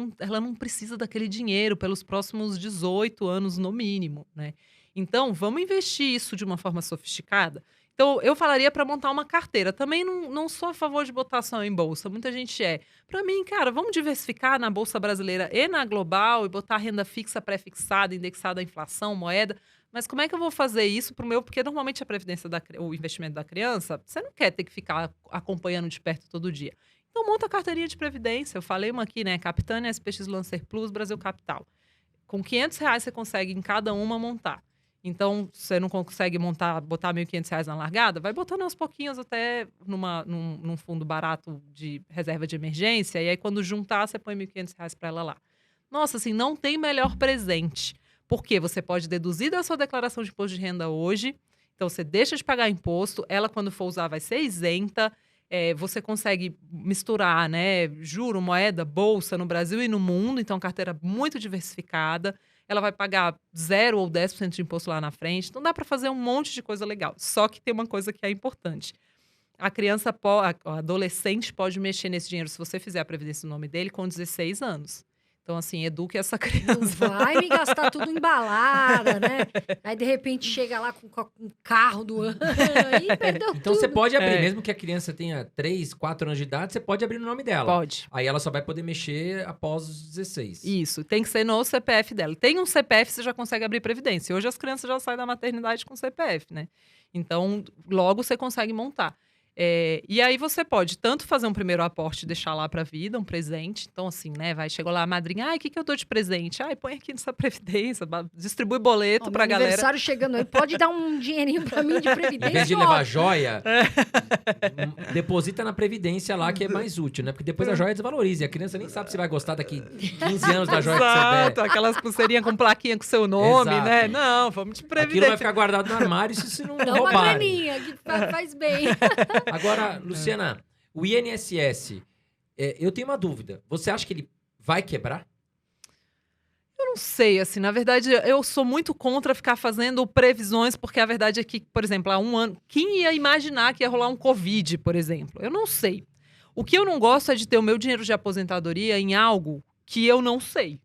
não precisa daquele dinheiro pelos próximos 18 anos no mínimo, né? Então, vamos investir isso de uma forma sofisticada? Então, eu falaria para montar uma carteira. Também não sou a favor de botar só em bolsa. Muita gente é. Para mim, cara, vamos diversificar na bolsa brasileira e na global e botar renda fixa, pré-fixada, indexada à inflação, moeda. Mas como é que eu vou fazer isso pro meu? Porque normalmente a previdência, o investimento da criança, você não quer ter que ficar acompanhando de perto todo dia. Então, monta a carteirinha de previdência. Eu falei uma aqui, né? Capitânia, SPX Lancer Plus, Brasil Capital. Com R$500 você consegue em cada uma montar. Então, você não consegue botar R$1.500 na largada? Vai botando aos pouquinhos até num fundo barato de reserva de emergência. E aí, quando juntar, você põe R$1.500 para ela lá. Nossa, assim, não tem melhor presente. Porque você pode deduzir da sua declaração de imposto de renda hoje. Então, você deixa de pagar imposto. Ela, quando for usar, vai ser isenta. Você consegue misturar, né, juro, moeda, bolsa no Brasil e no mundo. Então, carteira muito diversificada. Ela vai pagar 0 ou 10% de imposto lá na frente. Então, dá para fazer um monte de coisa legal. Só que tem uma coisa que é importante. A adolescente pode mexer nesse dinheiro, se você fizer a previdência no nome dele, com 16 anos. Então, assim, eduque essa criança. Não vai me gastar tudo em balada, né? Aí, de repente, chega lá com um carro do ano. Aí perdeu tudo. Então, você pode abrir, mesmo que a criança tenha 3, 4 anos de idade, você pode abrir no nome dela. Pode. Aí ela só vai poder mexer após os 16. Isso, tem que ser no CPF dela. Tem um CPF, você já consegue abrir previdência. Hoje as crianças já saem da maternidade com CPF, né? Então, logo você consegue montar. E aí você pode tanto fazer um primeiro aporte e deixar lá pra vida, um presente. Então, assim, né? Chegou lá a madrinha, ai, o que eu dou de presente? Ai, põe aqui nessa previdência, distribui boleto pra galera. Aniversário chegando aí, pode dar um dinheirinho pra mim de previdência. Em vez de levar joia, deposita na previdência lá, que é mais útil, né? Porque depois a joia desvaloriza. E a criança nem sabe se vai gostar daqui 15 anos da joia que você Exato, der. aquelas pulseirinhas com plaquinha com seu nome, Exato. né? Não, vamos de Aquilo vai previdência. ficar guardado no armário se não Dá uma roubarem. graninha, que faz bem. Agora, Luciana, o INSS, eu tenho uma dúvida. Você acha que ele vai quebrar? Eu não sei, assim, na verdade, eu sou muito contra ficar fazendo previsões, porque a verdade é que, por exemplo, há um ano, quem ia imaginar que ia rolar um Covid, por exemplo? Eu não sei. O que eu não gosto é de ter o meu dinheiro de aposentadoria em algo que eu não sei.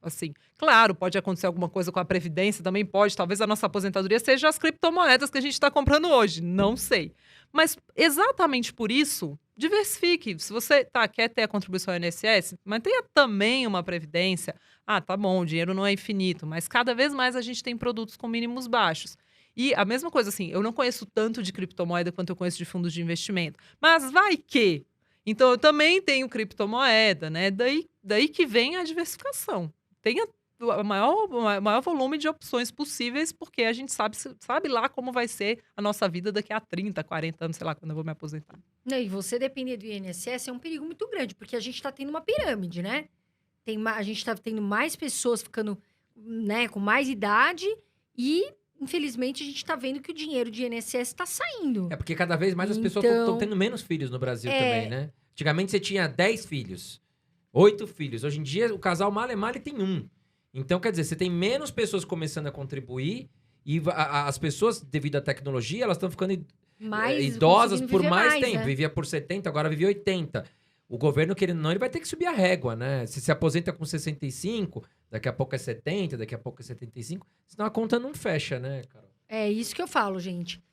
Assim, claro, pode acontecer alguma coisa com a Previdência, também pode. Talvez a nossa aposentadoria seja as criptomoedas que a gente está comprando hoje. Não sei. Mas exatamente por isso, diversifique. Se você quer ter a contribuição ao INSS, mantenha também uma Previdência. Ah, tá bom, o dinheiro não é infinito, mas cada vez mais a gente tem produtos com mínimos baixos. E a mesma coisa, assim, eu não conheço tanto de criptomoeda quanto eu conheço de fundos de investimento. Mas vai que... Então, eu também tenho criptomoeda, né? Daí que vem a diversificação. Tenha o maior volume de opções possíveis, porque a gente sabe lá como vai ser a nossa vida daqui a 30, 40 anos, sei lá, quando eu vou me aposentar. E você depender do INSS é um perigo muito grande, porque a gente tá tendo uma pirâmide, né? A gente tá tendo mais pessoas ficando, né, com mais idade e, infelizmente, a gente tá vendo que o dinheiro de INSS tá saindo. É porque cada vez mais as pessoas estão tendo menos filhos no Brasil também, né? Antigamente você tinha 10 filhos, 8 filhos. Hoje em dia o casal male tem um. Então, quer dizer, você tem menos pessoas começando a contribuir e as pessoas, devido à tecnologia, elas estão ficando idosas por mais tempo. Né? Vivia por 70, agora vive 80. O governo, querendo ou não, ele vai ter que subir a régua, né? Se aposenta com 65, daqui a pouco é 70, daqui a pouco é 75, senão a conta não fecha, né, Carol? É isso que eu falo, gente.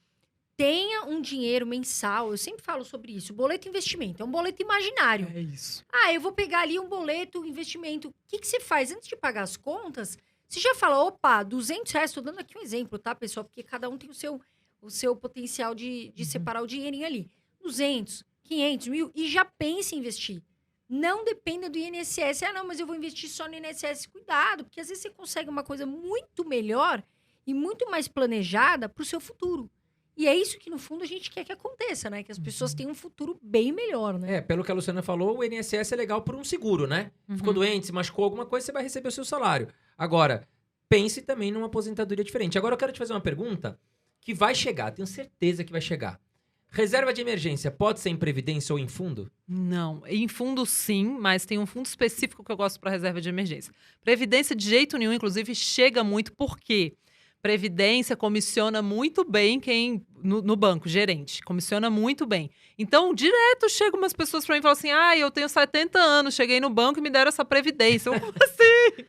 Tenha um dinheiro mensal, eu sempre falo sobre isso. Boleto investimento, é um boleto imaginário. É isso. Eu vou pegar ali um boleto, investimento. O que você faz? Antes de pagar as contas, você já fala, opa, R$200, estou dando aqui um exemplo, tá, pessoal? Porque cada um tem o seu potencial de separar o dinheirinho ali. 200, 500, 1.000, e já pense em investir. Não dependa do INSS. Não, mas eu vou investir só no INSS. Cuidado, porque às vezes você consegue uma coisa muito melhor e muito mais planejada para o seu futuro. E é isso que, no fundo, a gente quer que aconteça, né? Que as pessoas tenham um futuro bem melhor, né? Pelo que a Luciana falou, o INSS é legal por um seguro, né? Ficou doente, se machucou alguma coisa, você vai receber o seu salário. Agora, pense também numa aposentadoria diferente. Agora eu quero te fazer uma pergunta que vai chegar, tenho certeza que vai chegar. Reserva de emergência pode ser em previdência ou em fundo? Não, em fundo sim, mas tem um fundo específico que eu gosto para reserva de emergência. Previdência de jeito nenhum, inclusive chega muito, por quê? Previdência comissiona muito bem quem no banco, gerente, comissiona muito bem. Então, direto chegam umas pessoas para mim e falam assim: eu tenho 70 anos, cheguei no banco e me deram essa previdência. Eu, como assim?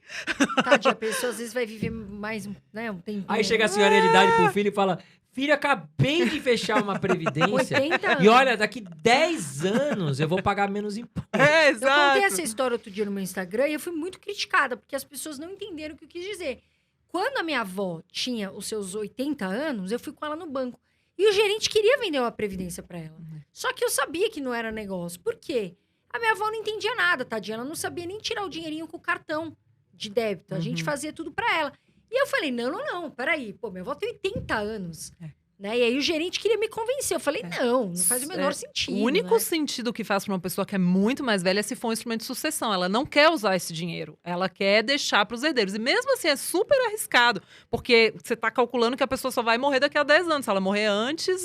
Tadinha, a pessoa às vezes vai viver mais, né, um tempinho. Aí chega a senhorinha de idade pro filho e fala: filho, acabei de fechar uma previdência. 80 anos. E olha, daqui 10 anos eu vou pagar menos imposto. Eu contei essa história outro dia no meu Instagram e eu fui muito criticada, porque as pessoas não entenderam o que eu quis dizer. Quando a minha avó tinha os seus 80 anos, eu fui com ela no banco. E o gerente queria vender uma previdência para ela. Só que eu sabia que não era negócio. Por quê? A minha avó não entendia nada, tadinha. Ela não sabia nem tirar o dinheirinho com o cartão de débito. A gente fazia tudo para ela. E eu falei, não, peraí. Pô, minha avó tem 80 anos. Né? E aí o gerente queria me convencer. Eu falei, não faz o menor sentido. O único né? sentido que faz para uma pessoa que é muito mais velha é se for um instrumento de sucessão. Ela não quer usar esse dinheiro. Ela quer deixar para os herdeiros. E mesmo assim é super arriscado. Porque você está calculando que a pessoa só vai morrer daqui a 10 anos. Se ela morrer antes,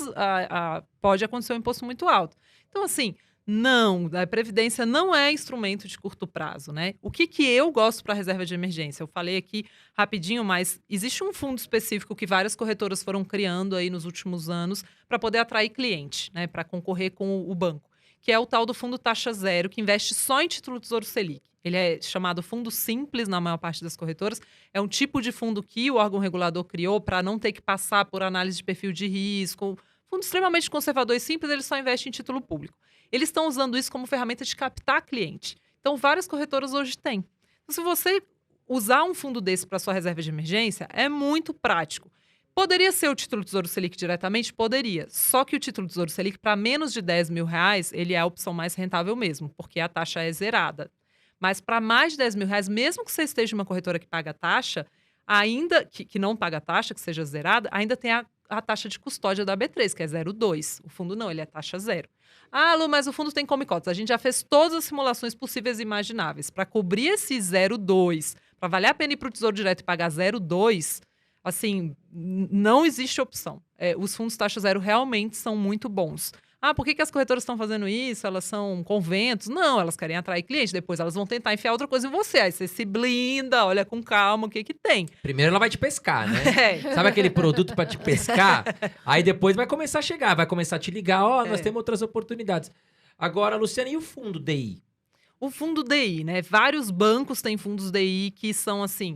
pode acontecer um imposto muito alto. Então, assim, não, a previdência não é instrumento de curto prazo, né? O que eu gosto para reserva de emergência? Eu falei aqui rapidinho, mas existe um fundo específico que várias corretoras foram criando aí nos últimos anos para poder atrair cliente, né? Para concorrer com o banco, que é o tal do fundo taxa zero, que investe só em título do Tesouro Selic. Ele é chamado fundo simples na maior parte das corretoras. É um tipo de fundo que o órgão regulador criou para não ter que passar por análise de perfil de risco. Fundo extremamente conservador e simples, ele só investe em título público. Eles estão usando isso como ferramenta de captar cliente. Então, várias corretoras hoje têm. Então, se você usar um fundo desse para sua reserva de emergência, é muito prático. Poderia ser o título do Tesouro Selic diretamente? Poderia. Só que o título do Tesouro Selic, para menos de R$ 10.000, ele é a opção mais rentável mesmo, porque a taxa é zerada. Mas para mais de R$ 10.000, mesmo que você esteja em uma corretora que paga taxa, ainda que não paga taxa, que seja zerada, ainda tem a taxa de custódia da B3, que é 0,2. O fundo não, ele é taxa zero. Ah, Lu, mas o fundo tem come cotas. A gente já fez todas as simulações possíveis e imagináveis. Para cobrir esse 0,2, para valer a pena ir para o Tesouro Direto e pagar 0,2, assim, não existe opção. Os fundos taxa zero realmente são muito bons. Ah, por que as corretoras estão fazendo isso? Elas são conventos? Não, elas querem atrair cliente. Depois elas vão tentar enfiar outra coisa em você. Aí você se blinda, olha com calma o que tem. Primeiro ela vai te pescar, né? Sabe aquele produto pra te pescar? Aí depois vai começar a chegar, vai começar a te ligar. Nós temos outras oportunidades. Agora, Luciana, e o fundo DI? O fundo DI, né? Vários bancos têm fundos DI que são, assim,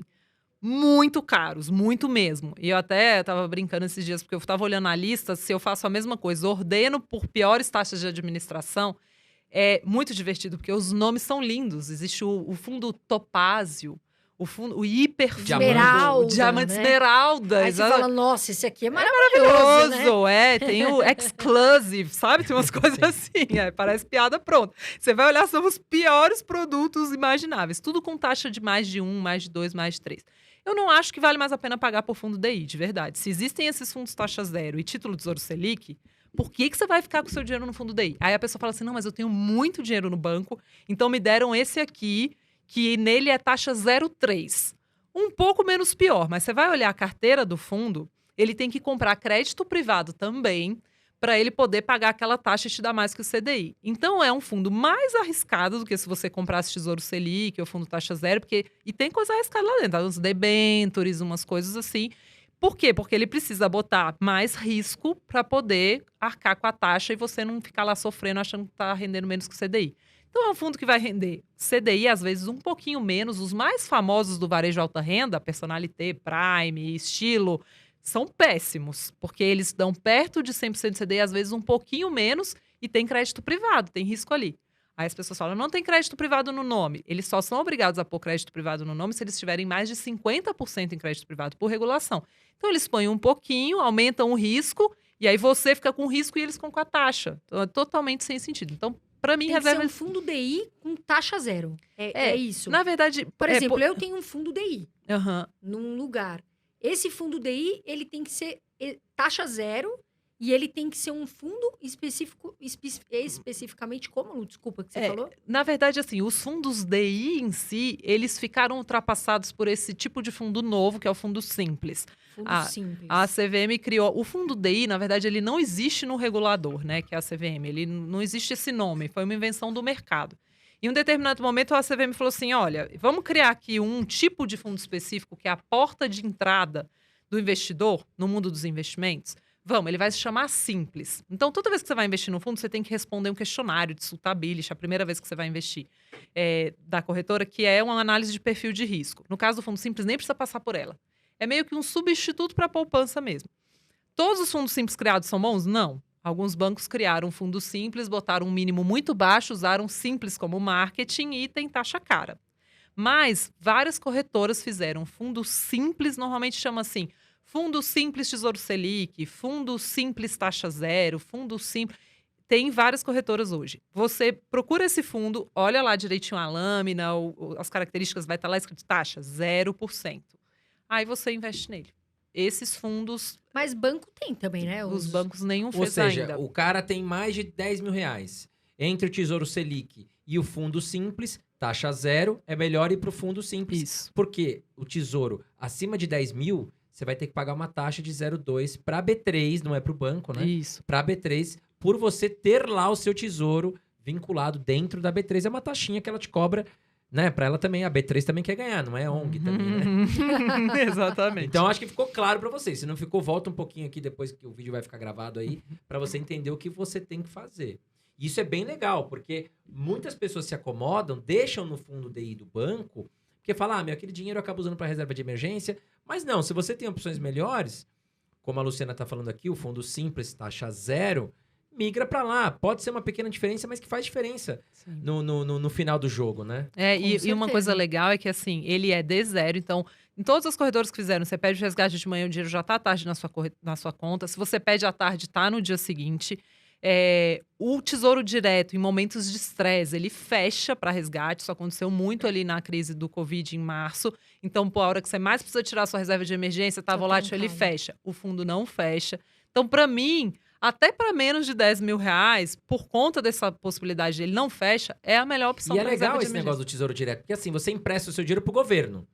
muito caros, muito mesmo. E eu até tava brincando esses dias, porque eu tava olhando a lista, se eu faço a mesma coisa, ordeno por piores taxas de administração, é muito divertido, porque os nomes são lindos. Existe o fundo Topázio, o hiper Esmeralda, Diamante né? Esmeralda. Aí você fala, nossa, esse aqui é maravilhoso, né? Tem o Exclusive, sabe? Tem umas coisas assim, parece piada pronta. Você vai olhar, são os piores produtos imagináveis. Tudo com taxa de mais de 1, mais de 2, mais de 3. Eu não acho que vale mais a pena pagar por fundo DI, de verdade. Se existem esses fundos taxa zero e título Tesouro Selic, por que você vai ficar com o seu dinheiro no fundo DI? Aí a pessoa fala assim, não, mas eu tenho muito dinheiro no banco, então me deram esse aqui, que nele é taxa 0,3. Um pouco menos pior, mas você vai olhar a carteira do fundo, ele tem que comprar crédito privado também, para ele poder pagar aquela taxa e te dar mais que o CDI. Então, é um fundo mais arriscado do que se você comprasse Tesouro Selic ou fundo taxa zero, e tem coisa arriscada lá dentro, tá? Uns debentures, umas coisas assim. Por quê? Porque ele precisa botar mais risco para poder arcar com a taxa e você não ficar lá sofrendo achando que está rendendo menos que o CDI. Então, é um fundo que vai render CDI, às vezes, um pouquinho menos. Os mais famosos do varejo alta renda, Personalité, Prime, Estilo, são péssimos, porque eles dão perto de 100% de CDI, às vezes um pouquinho menos, e tem crédito privado, tem risco ali. Aí as pessoas falam, não tem crédito privado no nome. Eles só são obrigados a pôr crédito privado no nome se eles tiverem mais de 50% em crédito privado por regulação. Então eles põem um pouquinho, aumentam o risco, e aí você fica com o risco e eles ficam com a taxa. Então é totalmente sem sentido. Então, para mim, Tem reserva... que ser um fundo DI com taxa zero. É isso. Na verdade... Por exemplo, eu tenho um fundo DI Uhum. num lugar. Esse fundo DI, ele tem que ser taxa zero e ele tem que ser um fundo especificamente como, Lu? Desculpa, que você falou? Na verdade, assim, os fundos DI em si, eles ficaram ultrapassados por esse tipo de fundo novo, que é o fundo simples. Fundo simples. A CVM criou... O fundo DI, na verdade, ele não existe no regulador, né? Que é a CVM. Ele não existe esse nome, foi uma invenção do mercado. Em um determinado momento, a CVM falou assim, olha, vamos criar aqui um tipo de fundo específico que é a porta de entrada do investidor no mundo dos investimentos. Vamos, ele vai se chamar Simples. Então, toda vez que você vai investir no fundo, você tem que responder um questionário de suitability, a primeira vez que você vai investir da corretora, que é uma análise de perfil de risco. No caso do fundo Simples, nem precisa passar por ela. É meio que um substituto para a poupança mesmo. Todos os fundos simples criados são bons? Não. Alguns bancos criaram um fundo simples, botaram um mínimo muito baixo, usaram simples como marketing e tem taxa cara. Mas várias corretoras fizeram fundo simples, normalmente chama assim, fundo simples Tesouro Selic, fundo simples taxa zero, fundo simples... Tem várias corretoras hoje. Você procura esse fundo, olha lá direitinho a lâmina, as características, vai estar lá escrito taxa 0%. Aí você investe nele. Esses fundos... Mas banco tem também, né? Os bancos nenhum Ou fez seja, ainda. o cara tem mais de R$ 10.000. Entre o Tesouro Selic e o fundo simples, taxa zero, é melhor ir para o fundo simples. Isso. Porque o Tesouro acima de 10 mil, você vai ter que pagar uma taxa de 0,2 para a B3, não é para o banco, né? Isso. Para a B3, por você ter lá o seu tesouro vinculado dentro da B3. É uma taxinha que ela te cobra, né? Para ela também, a B3 também quer ganhar, não é ONG também, né? Exatamente. Então, acho que ficou claro para vocês. Se não ficou, volta um pouquinho aqui depois que o vídeo vai ficar gravado aí, para você entender o que você tem que fazer. Isso é bem legal, porque muitas pessoas se acomodam, deixam no fundo DI do banco, porque falam, aquele dinheiro eu acabo usando para reserva de emergência. Mas não, se você tem opções melhores, como a Luciana está falando aqui, o fundo simples, taxa zero, migra para lá. Pode ser uma pequena diferença, mas que faz diferença no final do jogo, né? E uma coisa legal é que, assim, ele é D0, então, em todos os corredores que fizeram, você pede o resgate de manhã, o dinheiro já tá à tarde na sua conta. Se você pede à tarde, tá no dia seguinte. O Tesouro Direto, em momentos de estresse, ele fecha para resgate. Isso aconteceu muito ali na crise do Covid em março. Então, a hora que você mais precisa tirar sua reserva de emergência, tá volátil, ele fecha. O fundo não fecha. Então, para mim, até para menos de 10 mil reais, por conta dessa possibilidade de ele não fecha, é a melhor opção. E é legal esse negócio do Tesouro Direto, porque assim, você empresta o seu dinheiro pro governo.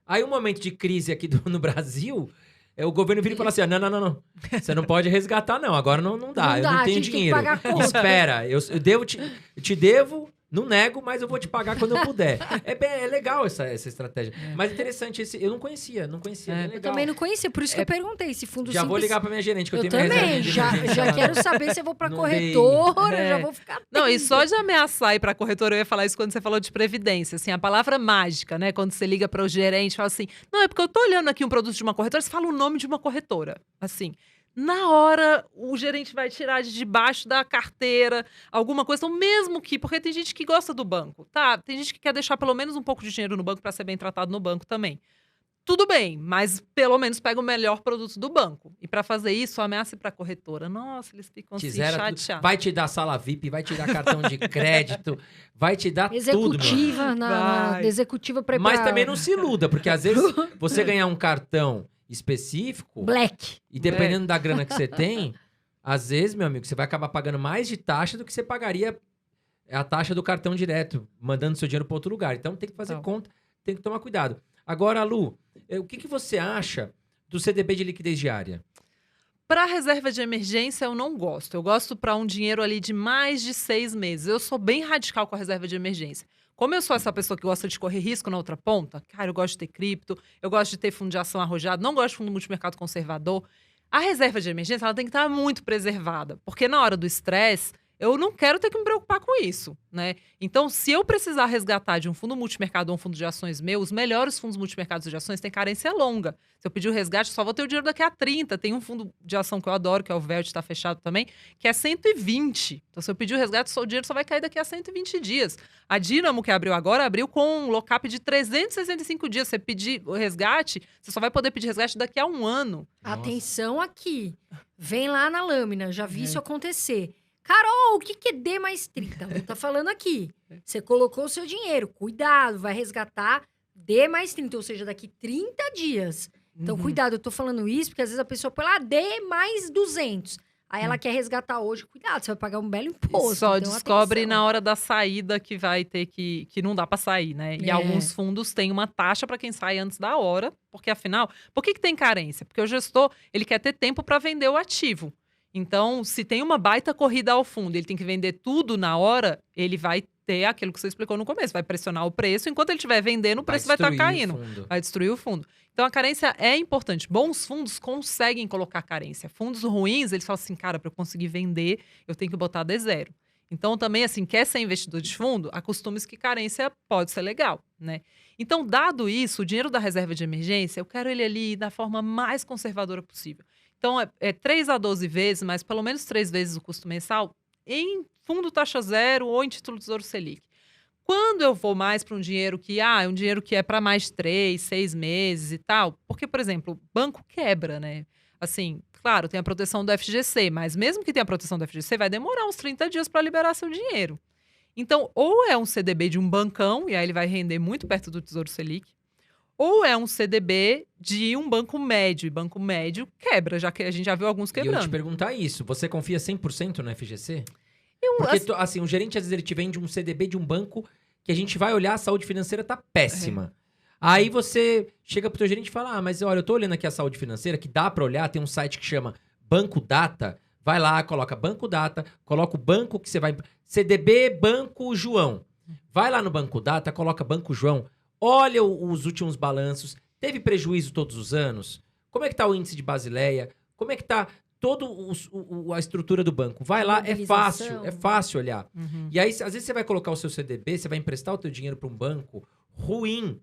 Aí, um momento de crise aqui no Brasil, o governo vira e fala assim, não. Você não pode resgatar, não. Agora não dá, eu não tenho dinheiro. Tem que pagar a conta. Espera, eu te devo, não nego, mas eu vou te pagar quando eu puder. É legal essa estratégia. Mas interessante, eu não conhecia. Bem legal. Eu também não conhecia, por isso que eu perguntei se fundo Já simples... vou ligar pra minha gerente, que eu tenho também, minha reserva de emergência já lá. quero saber se eu vou pra Não corretora, já vou ficar Não, e atenta. só de ameaçar ir pra corretora, eu ia falar isso quando você falou de previdência. Assim, a palavra mágica, né? Quando você liga para o gerente e fala assim, não, é porque eu tô olhando aqui um produto de uma corretora, você fala o nome de uma corretora. Assim, na hora, o gerente vai tirar de debaixo da carteira alguma coisa. Então, mesmo que... Porque tem gente que gosta do banco, tá? Tem gente que quer deixar pelo menos um pouco de dinheiro no banco para ser bem tratado no banco também. Tudo bem, mas pelo menos pega o melhor produto do banco. E para fazer isso, ameaça ir pra corretora. Nossa, eles ficam assim, chateados. Vai te dar sala VIP, vai te dar cartão de crédito, vai te dar tudo, Executiva, executiva preparada. Mas também não se iluda, porque às vezes você ganhar um cartão específico... Black. E dependendo da grana que você tem, às vezes, meu amigo, você vai acabar pagando mais de taxa do que você pagaria a taxa do cartão direto, mandando seu dinheiro para outro lugar. Então tem que fazer conta, tem que tomar cuidado. Agora, Lu, o que você acha do CDB de liquidez diária? Para reserva de emergência, eu não gosto. Eu gosto para um dinheiro ali de mais de 6 meses. Eu sou bem radical com a reserva de emergência. Como eu sou essa pessoa que gosta de correr risco na outra ponta, cara, eu gosto de ter cripto, eu gosto de ter fundo de ação arrojado, não gosto de fundo multimercado conservador. A reserva de emergência, ela tem que estar muito preservada, porque na hora do estresse, eu não quero ter que me preocupar com isso, né? Então, se eu precisar resgatar de um fundo multimercado ou um fundo de ações meu, os melhores fundos multimercados de ações têm carência longa. Se eu pedir o resgate, só vou ter o dinheiro daqui a 30. Tem um fundo de ação que eu adoro, que é o VELT, está fechado também, que é 120. Então, se eu pedir o resgate, o dinheiro só vai cair daqui a 120 dias. A Dínamo, que abriu agora, abriu com um lock-up de 365 dias. Se você pedir o resgate, você só vai poder pedir resgate daqui a 1 ano. Atenção aqui. Vem lá na lâmina, já vi isso acontecer. Carol, o que é D mais 30? Não tá falando aqui. Você colocou o seu dinheiro, cuidado, vai resgatar D mais 30, ou seja, daqui 30 dias. Então, cuidado, eu tô falando isso porque às vezes a pessoa põe lá D mais 200. Aí ela quer resgatar hoje, cuidado, você vai pagar um belo imposto. Só então descobre atenção. na hora da saída que vai ter que não dá para sair, né? E alguns fundos têm uma taxa para quem sai antes da hora, porque afinal, por que tem carência? Porque o gestor, ele quer ter tempo para vender o ativo. Então, se tem uma baita corrida ao fundo, ele tem que vender tudo na hora, ele vai ter aquilo que você explicou no começo, vai pressionar o preço, enquanto ele estiver vendendo, o preço vai estar caindo, vai destruir o fundo. Então, a carência é importante. Bons fundos conseguem colocar carência. Fundos ruins, eles falam assim, cara, para eu conseguir vender, eu tenho que botar D0. Então, também, assim, quer ser investidor de fundo, acostume-se que carência pode ser legal, né? Então, dado isso, o dinheiro da reserva de emergência, eu quero ele ali da forma mais conservadora possível. Então, é 3 a 12 vezes, mas pelo menos 3 vezes o custo mensal em fundo taxa zero ou em título do Tesouro Selic. Quando eu vou mais para um dinheiro que é um dinheiro que é para mais 3, 6 meses e tal, porque, por exemplo, o banco quebra, né? Assim, claro, tem a proteção do FGC, mas mesmo que tenha a proteção do FGC, vai demorar uns 30 dias para liberar seu dinheiro. Então, ou é um CDB de um bancão, e aí ele vai render muito perto do Tesouro Selic, ou é um CDB de um banco médio. E banco médio quebra, já que a gente já viu alguns quebrando. E eu ia te perguntar isso. Você confia 100% no FGC? Porque, assim, o gerente, às vezes, ele te vende um CDB de um banco que a gente vai olhar, a saúde financeira tá péssima. Aí você chega pro teu gerente e fala, mas olha, eu tô olhando aqui a saúde financeira, que dá pra olhar, tem um site que chama Banco Data. Vai lá, coloca Banco Data, coloca o banco que você vai... CDB Banco João. Vai lá no Banco Data, coloca Banco João. Olha os últimos balanços. Teve prejuízo todos os anos? Como é que tá o índice de Basileia? Como é que tá toda a estrutura do banco? Vai lá, é fácil olhar. E aí, às vezes você vai colocar o seu CDB, você vai emprestar o teu dinheiro para um banco ruim.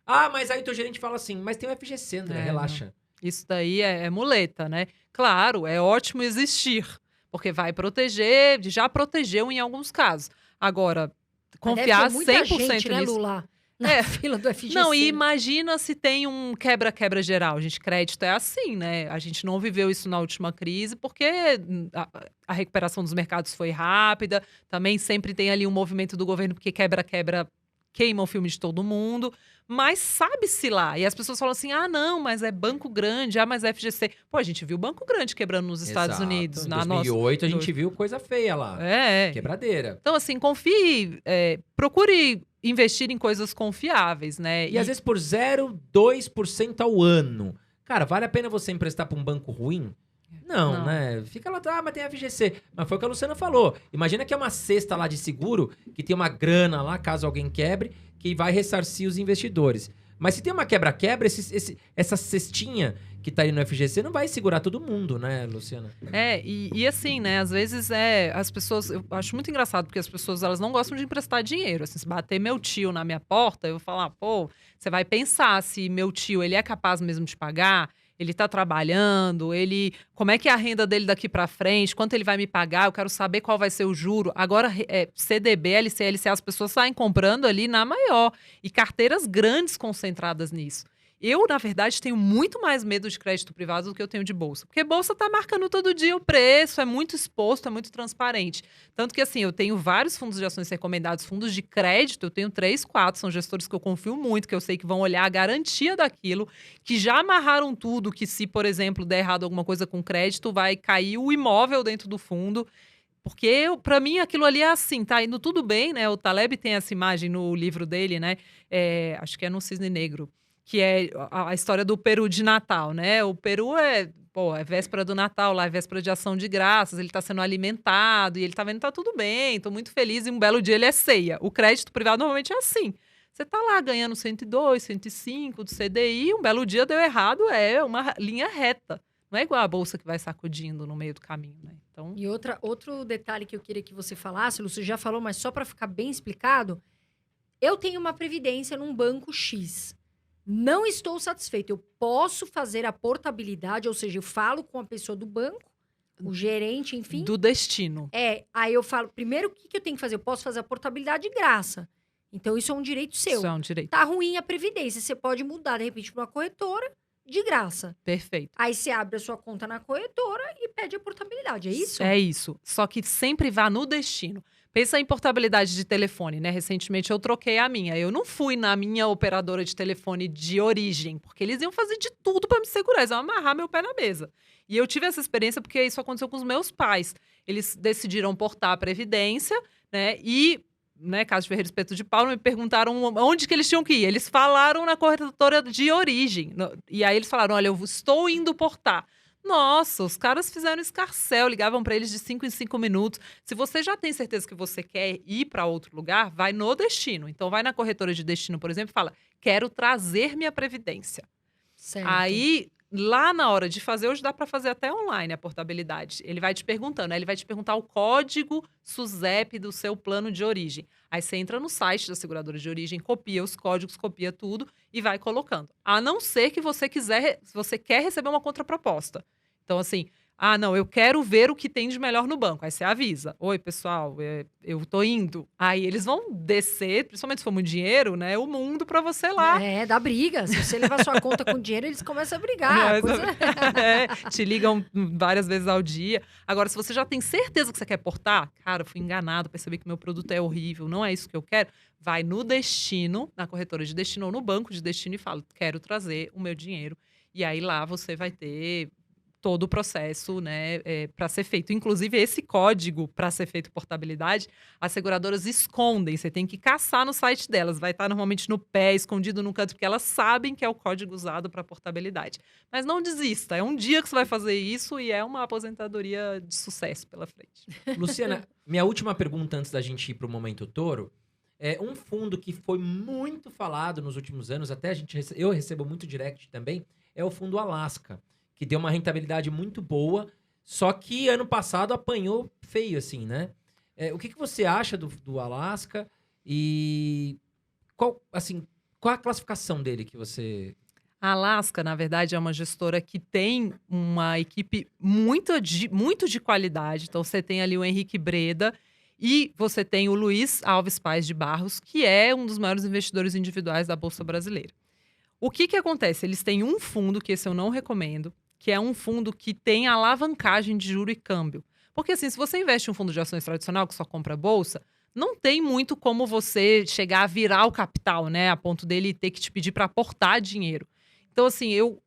Mas aí o teu gerente fala assim, mas tem o FGC, André, relaxa. Isso daí é muleta, né? Claro, é ótimo existir. porque vai proteger, já protegeu em alguns casos. Agora, Mas confiar deve ter muita 100% gente, né, nisso. Lula? Na É. fila do FGC. Não, e imagina se tem um quebra-quebra geral. Gente, crédito é assim, né? A gente não viveu isso na última crise, porque a recuperação dos mercados foi rápida. Também sempre tem ali um movimento do governo, porque quebra-quebra queima o filme de todo mundo. Mas sabe-se lá. E as pessoas falam assim: ah, não, mas é banco grande, ah, mas é FGC. Pô, a gente viu banco grande quebrando nos Estados Exato. Unidos. Em Na nossa. 2008 a gente viu coisa feia lá. É. Quebradeira. Então, assim, confie, procure investir em coisas confiáveis, né? E às vezes por 0,2% ao ano. Cara, vale a pena você emprestar pra um banco ruim? Não, Não. né? Fica lá, mas tem FGC. Mas foi o que a Luciana falou. Imagina que é uma cesta lá de seguro, que tem uma grana lá, caso alguém quebre, que vai ressarcir os investidores. Mas se tem uma quebra-quebra, essa cestinha que tá aí no FGC não vai segurar todo mundo, né, Luciana? E assim, né, às vezes as pessoas, eu acho muito engraçado, porque as pessoas, elas não gostam de emprestar dinheiro, assim, se bater meu tio na minha porta, eu vou falar, pô, você vai pensar se meu tio, ele é capaz mesmo de pagar, ele tá trabalhando, como é que é a renda dele daqui pra frente, quanto ele vai me pagar, eu quero saber qual vai ser o juro. Agora, CDB, LC, LCA, as pessoas saem comprando ali na maior, e carteiras grandes concentradas nisso. Eu, na verdade, tenho muito mais medo de crédito privado do que eu tenho de bolsa. Porque bolsa tá marcando todo dia o preço, é muito exposto, é muito transparente. Tanto que, assim, eu tenho vários fundos de ações recomendados, fundos de crédito, eu tenho 3, 4, são gestores que eu confio muito, que eu sei que vão olhar a garantia daquilo, que já amarraram tudo, que se, por exemplo, der errado alguma coisa com crédito, vai cair o imóvel dentro do fundo. Porque, pra mim, aquilo ali é assim, tá indo tudo bem, né? O Taleb tem essa imagem no livro dele, né? Acho que é no Cisne Negro, que é a história do Peru de Natal, né? O Peru é véspera do Natal, lá é véspera de ação de graças, ele tá sendo alimentado e ele tá vendo que tá tudo bem, tô muito feliz e um belo dia ele é ceia. O crédito privado normalmente é assim. Você tá lá ganhando 102, 105 do CDI, um belo dia deu errado, é uma linha reta. Não é igual a bolsa que vai sacudindo no meio do caminho, né? Então, E outro detalhe que eu queria que você falasse, Lúcio, já falou, mas só para ficar bem explicado, eu tenho uma previdência num banco X. Não estou satisfeito. Eu posso fazer a portabilidade, ou seja, eu falo com a pessoa do banco, o gerente, enfim. do destino. Aí eu falo, primeiro, o que eu tenho que fazer? Eu posso fazer a portabilidade de graça. Então, isso é um direito seu. Isso é um direito. Tá ruim a previdência, você pode mudar, de repente, para uma corretora de graça. Perfeito. Aí você abre a sua conta na corretora e pede a portabilidade, é isso? É isso. Só que sempre vá no destino. Pensa em portabilidade de telefone, né? Recentemente eu troquei a minha. Eu não fui na minha operadora de telefone de origem, porque eles iam fazer de tudo para me segurar, eles iam amarrar meu pé na mesa. E eu tive essa experiência porque isso aconteceu com os meus pais. Eles decidiram portar a previdência, né? E, né, caso de Ferreira Espeto de Paulo, me perguntaram onde que eles tinham que ir. Eles falaram na corretora de origem. E aí eles falaram: olha, eu estou indo portar. Nossa, os caras fizeram escarcéu, ligavam para eles de 5 em 5 minutos. Se você já tem certeza que você quer ir para outro lugar, vai no destino. Então, vai na corretora de destino, por exemplo, e fala: quero trazer minha previdência. Certo. Aí, lá na hora de fazer, hoje dá para fazer até online a portabilidade. Ele vai te perguntando, né? Ele vai te perguntar o código SUSEP do seu plano de origem. Aí você entra no site da seguradora de origem, copia os códigos, copia tudo e vai colocando. A não ser que você quer receber uma contraproposta. Então, assim, não, eu quero ver o que tem de melhor no banco. Aí você avisa: oi, pessoal, eu tô indo. Aí eles vão descer, principalmente se for muito dinheiro, né? O mundo pra você lá. Dá briga. Se você levar sua conta com dinheiro, eles começam a brigar. Te ligam várias vezes ao dia. Agora, se você já tem certeza que você quer portar, cara, eu fui enganado, percebi que meu produto é horrível, não é isso que eu quero, vai no destino, na corretora de destino ou no banco de destino e fala: quero trazer o meu dinheiro. E aí lá você vai ter todo o processo, né, para ser feito. Inclusive, esse código para ser feito portabilidade, as seguradoras escondem. Você tem que caçar no site delas. Vai estar normalmente no pé, escondido no canto, porque elas sabem que é o código usado para portabilidade. Mas não desista. É um dia que você vai fazer isso e é uma aposentadoria de sucesso pela frente. Luciana, minha última pergunta antes da gente ir para o Momento Toro. É um fundo que foi muito falado nos últimos anos, até eu recebo muito direct também, é o fundo Alaska, que deu uma rentabilidade muito boa, só que ano passado apanhou feio, assim, né? O que você acha do Alaska e qual a classificação dele que você... A Alaska, na verdade, é uma gestora que tem uma equipe muito de qualidade. Então, você tem ali o Henrique Breda e você tem o Luiz Alves Paes de Barros, que é um dos maiores investidores individuais da Bolsa Brasileira. O que acontece? Eles têm um fundo, que esse eu não recomendo, que é um fundo que tem alavancagem de juro e câmbio. Porque, assim, se você investe em um fundo de ações tradicional, que só compra bolsa, não tem muito como você chegar a virar o capital, né? A ponto dele ter que te pedir para aportar dinheiro. Então, assim, eu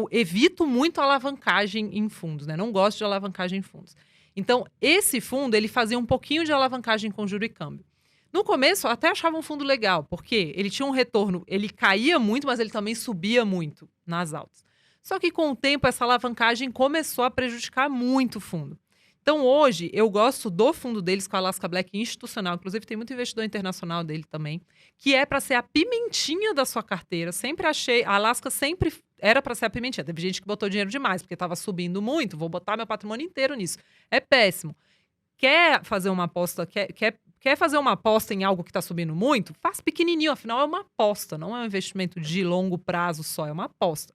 evito muito a alavancagem em fundos, né? Não gosto de alavancagem em fundos. Então, esse fundo, ele fazia um pouquinho de alavancagem com juro e câmbio. No começo, eu até achava um fundo legal, porque ele tinha um retorno, ele caía muito, mas ele também subia muito nas altas. Só que, com o tempo, essa alavancagem começou a prejudicar muito o fundo. Então, hoje, eu gosto do fundo deles com a Alaska Black institucional. Inclusive, tem muito investidor internacional dele também, que é para ser a pimentinha da sua carteira. Sempre achei... A Alaska sempre era para ser a pimentinha. Teve gente que botou dinheiro demais, porque estava subindo muito. Vou botar meu patrimônio inteiro nisso. É péssimo. Quer fazer uma aposta... Quer fazer uma aposta em algo que está subindo muito? Faz pequenininho. Afinal, é uma aposta. Não é um investimento de longo prazo só. É uma aposta.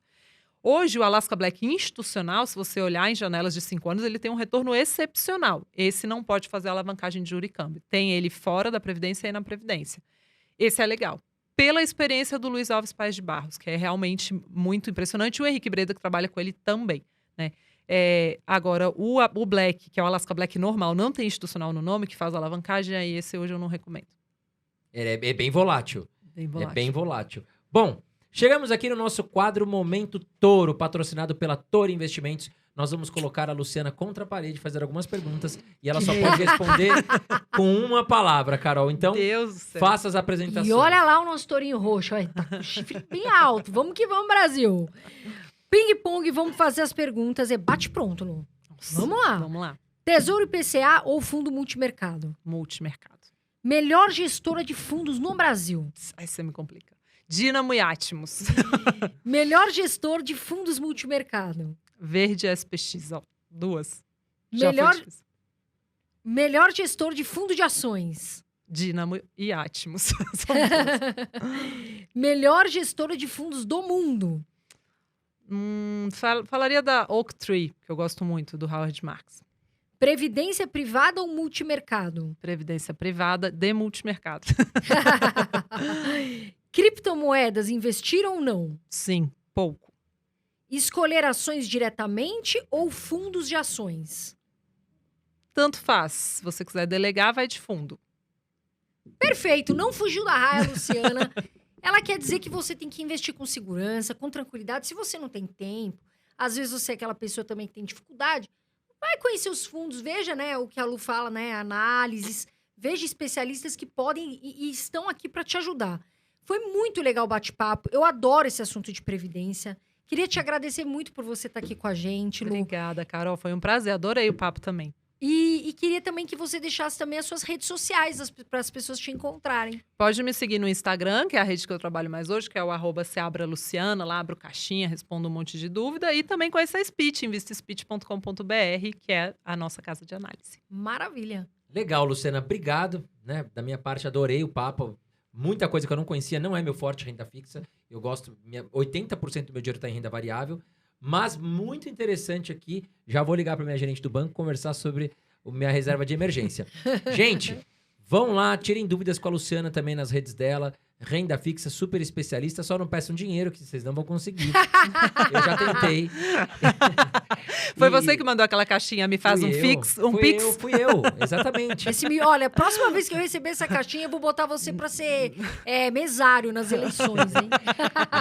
Hoje, o Alaska Black institucional, se você olhar em janelas de 5 anos, ele tem um retorno excepcional. Esse não pode fazer alavancagem de juro e câmbio. Tem ele fora da Previdência e na Previdência. Esse é legal. Pela experiência do Luiz Alves Paes de Barros, que é realmente muito impressionante, e o Henrique Breda, que trabalha com ele também, né? Agora, o Black, que é o Alaska Black normal, não tem institucional no nome, que faz alavancagem, aí esse hoje eu não recomendo. É bem volátil. Bem volátil. É bem volátil. Bom, chegamos aqui no nosso quadro Momento Touro, patrocinado pela Toro Investimentos. Nós vamos colocar a Luciana contra a parede, fazer algumas perguntas, e ela só pode responder com uma palavra, Carol. Então, Deus do céu. faça as apresentações. E olha lá o nosso tourinho roxo, olha, tá com o chifre bem alto. Vamos que vamos, Brasil. Ping-pong, vamos fazer as perguntas. É bate pronto, Lu. Nossa, Vamos lá. Vamos lá. Tesouro IPCA ou fundo multimercado? Multimercado. Melhor gestora de fundos no Brasil. Aí você me complica. Dínamo e Atmos. Melhor gestor de fundos multimercado. Verde SPX, ó. 2. Já Melhor, foi difícil. melhor gestor de fundo de ações. Dínamo e Atmos. São duas. Melhor gestora de fundos do mundo. Falaria da Oak Tree, que eu gosto muito, do Howard Marks. Previdência privada ou multimercado? Previdência privada de multimercado. Criptomoedas, investir ou não? Sim, pouco. Escolher ações diretamente ou fundos de ações? Tanto faz. Se você quiser delegar, vai de fundo. Perfeito, não fugiu da raia, Luciana. Ela quer dizer que você tem que investir com segurança, com tranquilidade. Se você não tem tempo, às vezes você é aquela pessoa também que tem dificuldade, vai conhecer os fundos, veja, né, o que a Lu fala, né, análises, veja especialistas que podem e estão aqui para te ajudar. Foi muito legal o bate-papo, eu adoro esse assunto de previdência. Queria te agradecer muito por você estar aqui com a gente, Lu. Obrigada, Carol. Foi um prazer. Adorei o papo também. E queria também que você deixasse também as suas redes sociais para as pessoas te encontrarem. Pode me seguir no Instagram, que é a rede que eu trabalho mais hoje, que é o @seabraluciana. Lá abro caixinha, respondo um monte de dúvida. E também conheça a Speech, investespeech.com.br, que é a nossa casa de análise. Maravilha. Legal, Luciana. Obrigado. Né? Da minha parte, adorei o papo. Muita coisa que eu não conhecia. Não é meu forte renda fixa. Eu gosto... 80% do meu dinheiro está em renda variável. Mas muito interessante aqui. Já vou ligar para minha gerente do banco conversar sobre a minha reserva de emergência. Gente, vão lá, tirem dúvidas com a Luciana também nas redes dela. Renda fixa, super especialista. Só não peçam dinheiro, que vocês não vão conseguir. Eu já tentei. Foi você que mandou aquela caixinha, me faz um Pix? Fui eu, exatamente. Olha, a próxima vez que eu receber essa caixinha, eu vou botar você para ser mesário nas eleições, hein?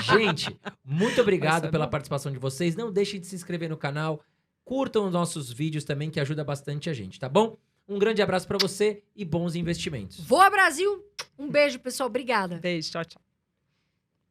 Gente, muito obrigado pela participação de vocês. Não deixem de se inscrever no canal. Curtam os nossos vídeos também, que ajuda bastante a gente, tá bom? Um grande abraço para você e bons investimentos. Voa Brasil! Um beijo, pessoal. Obrigada. Beijo, tchau, tchau.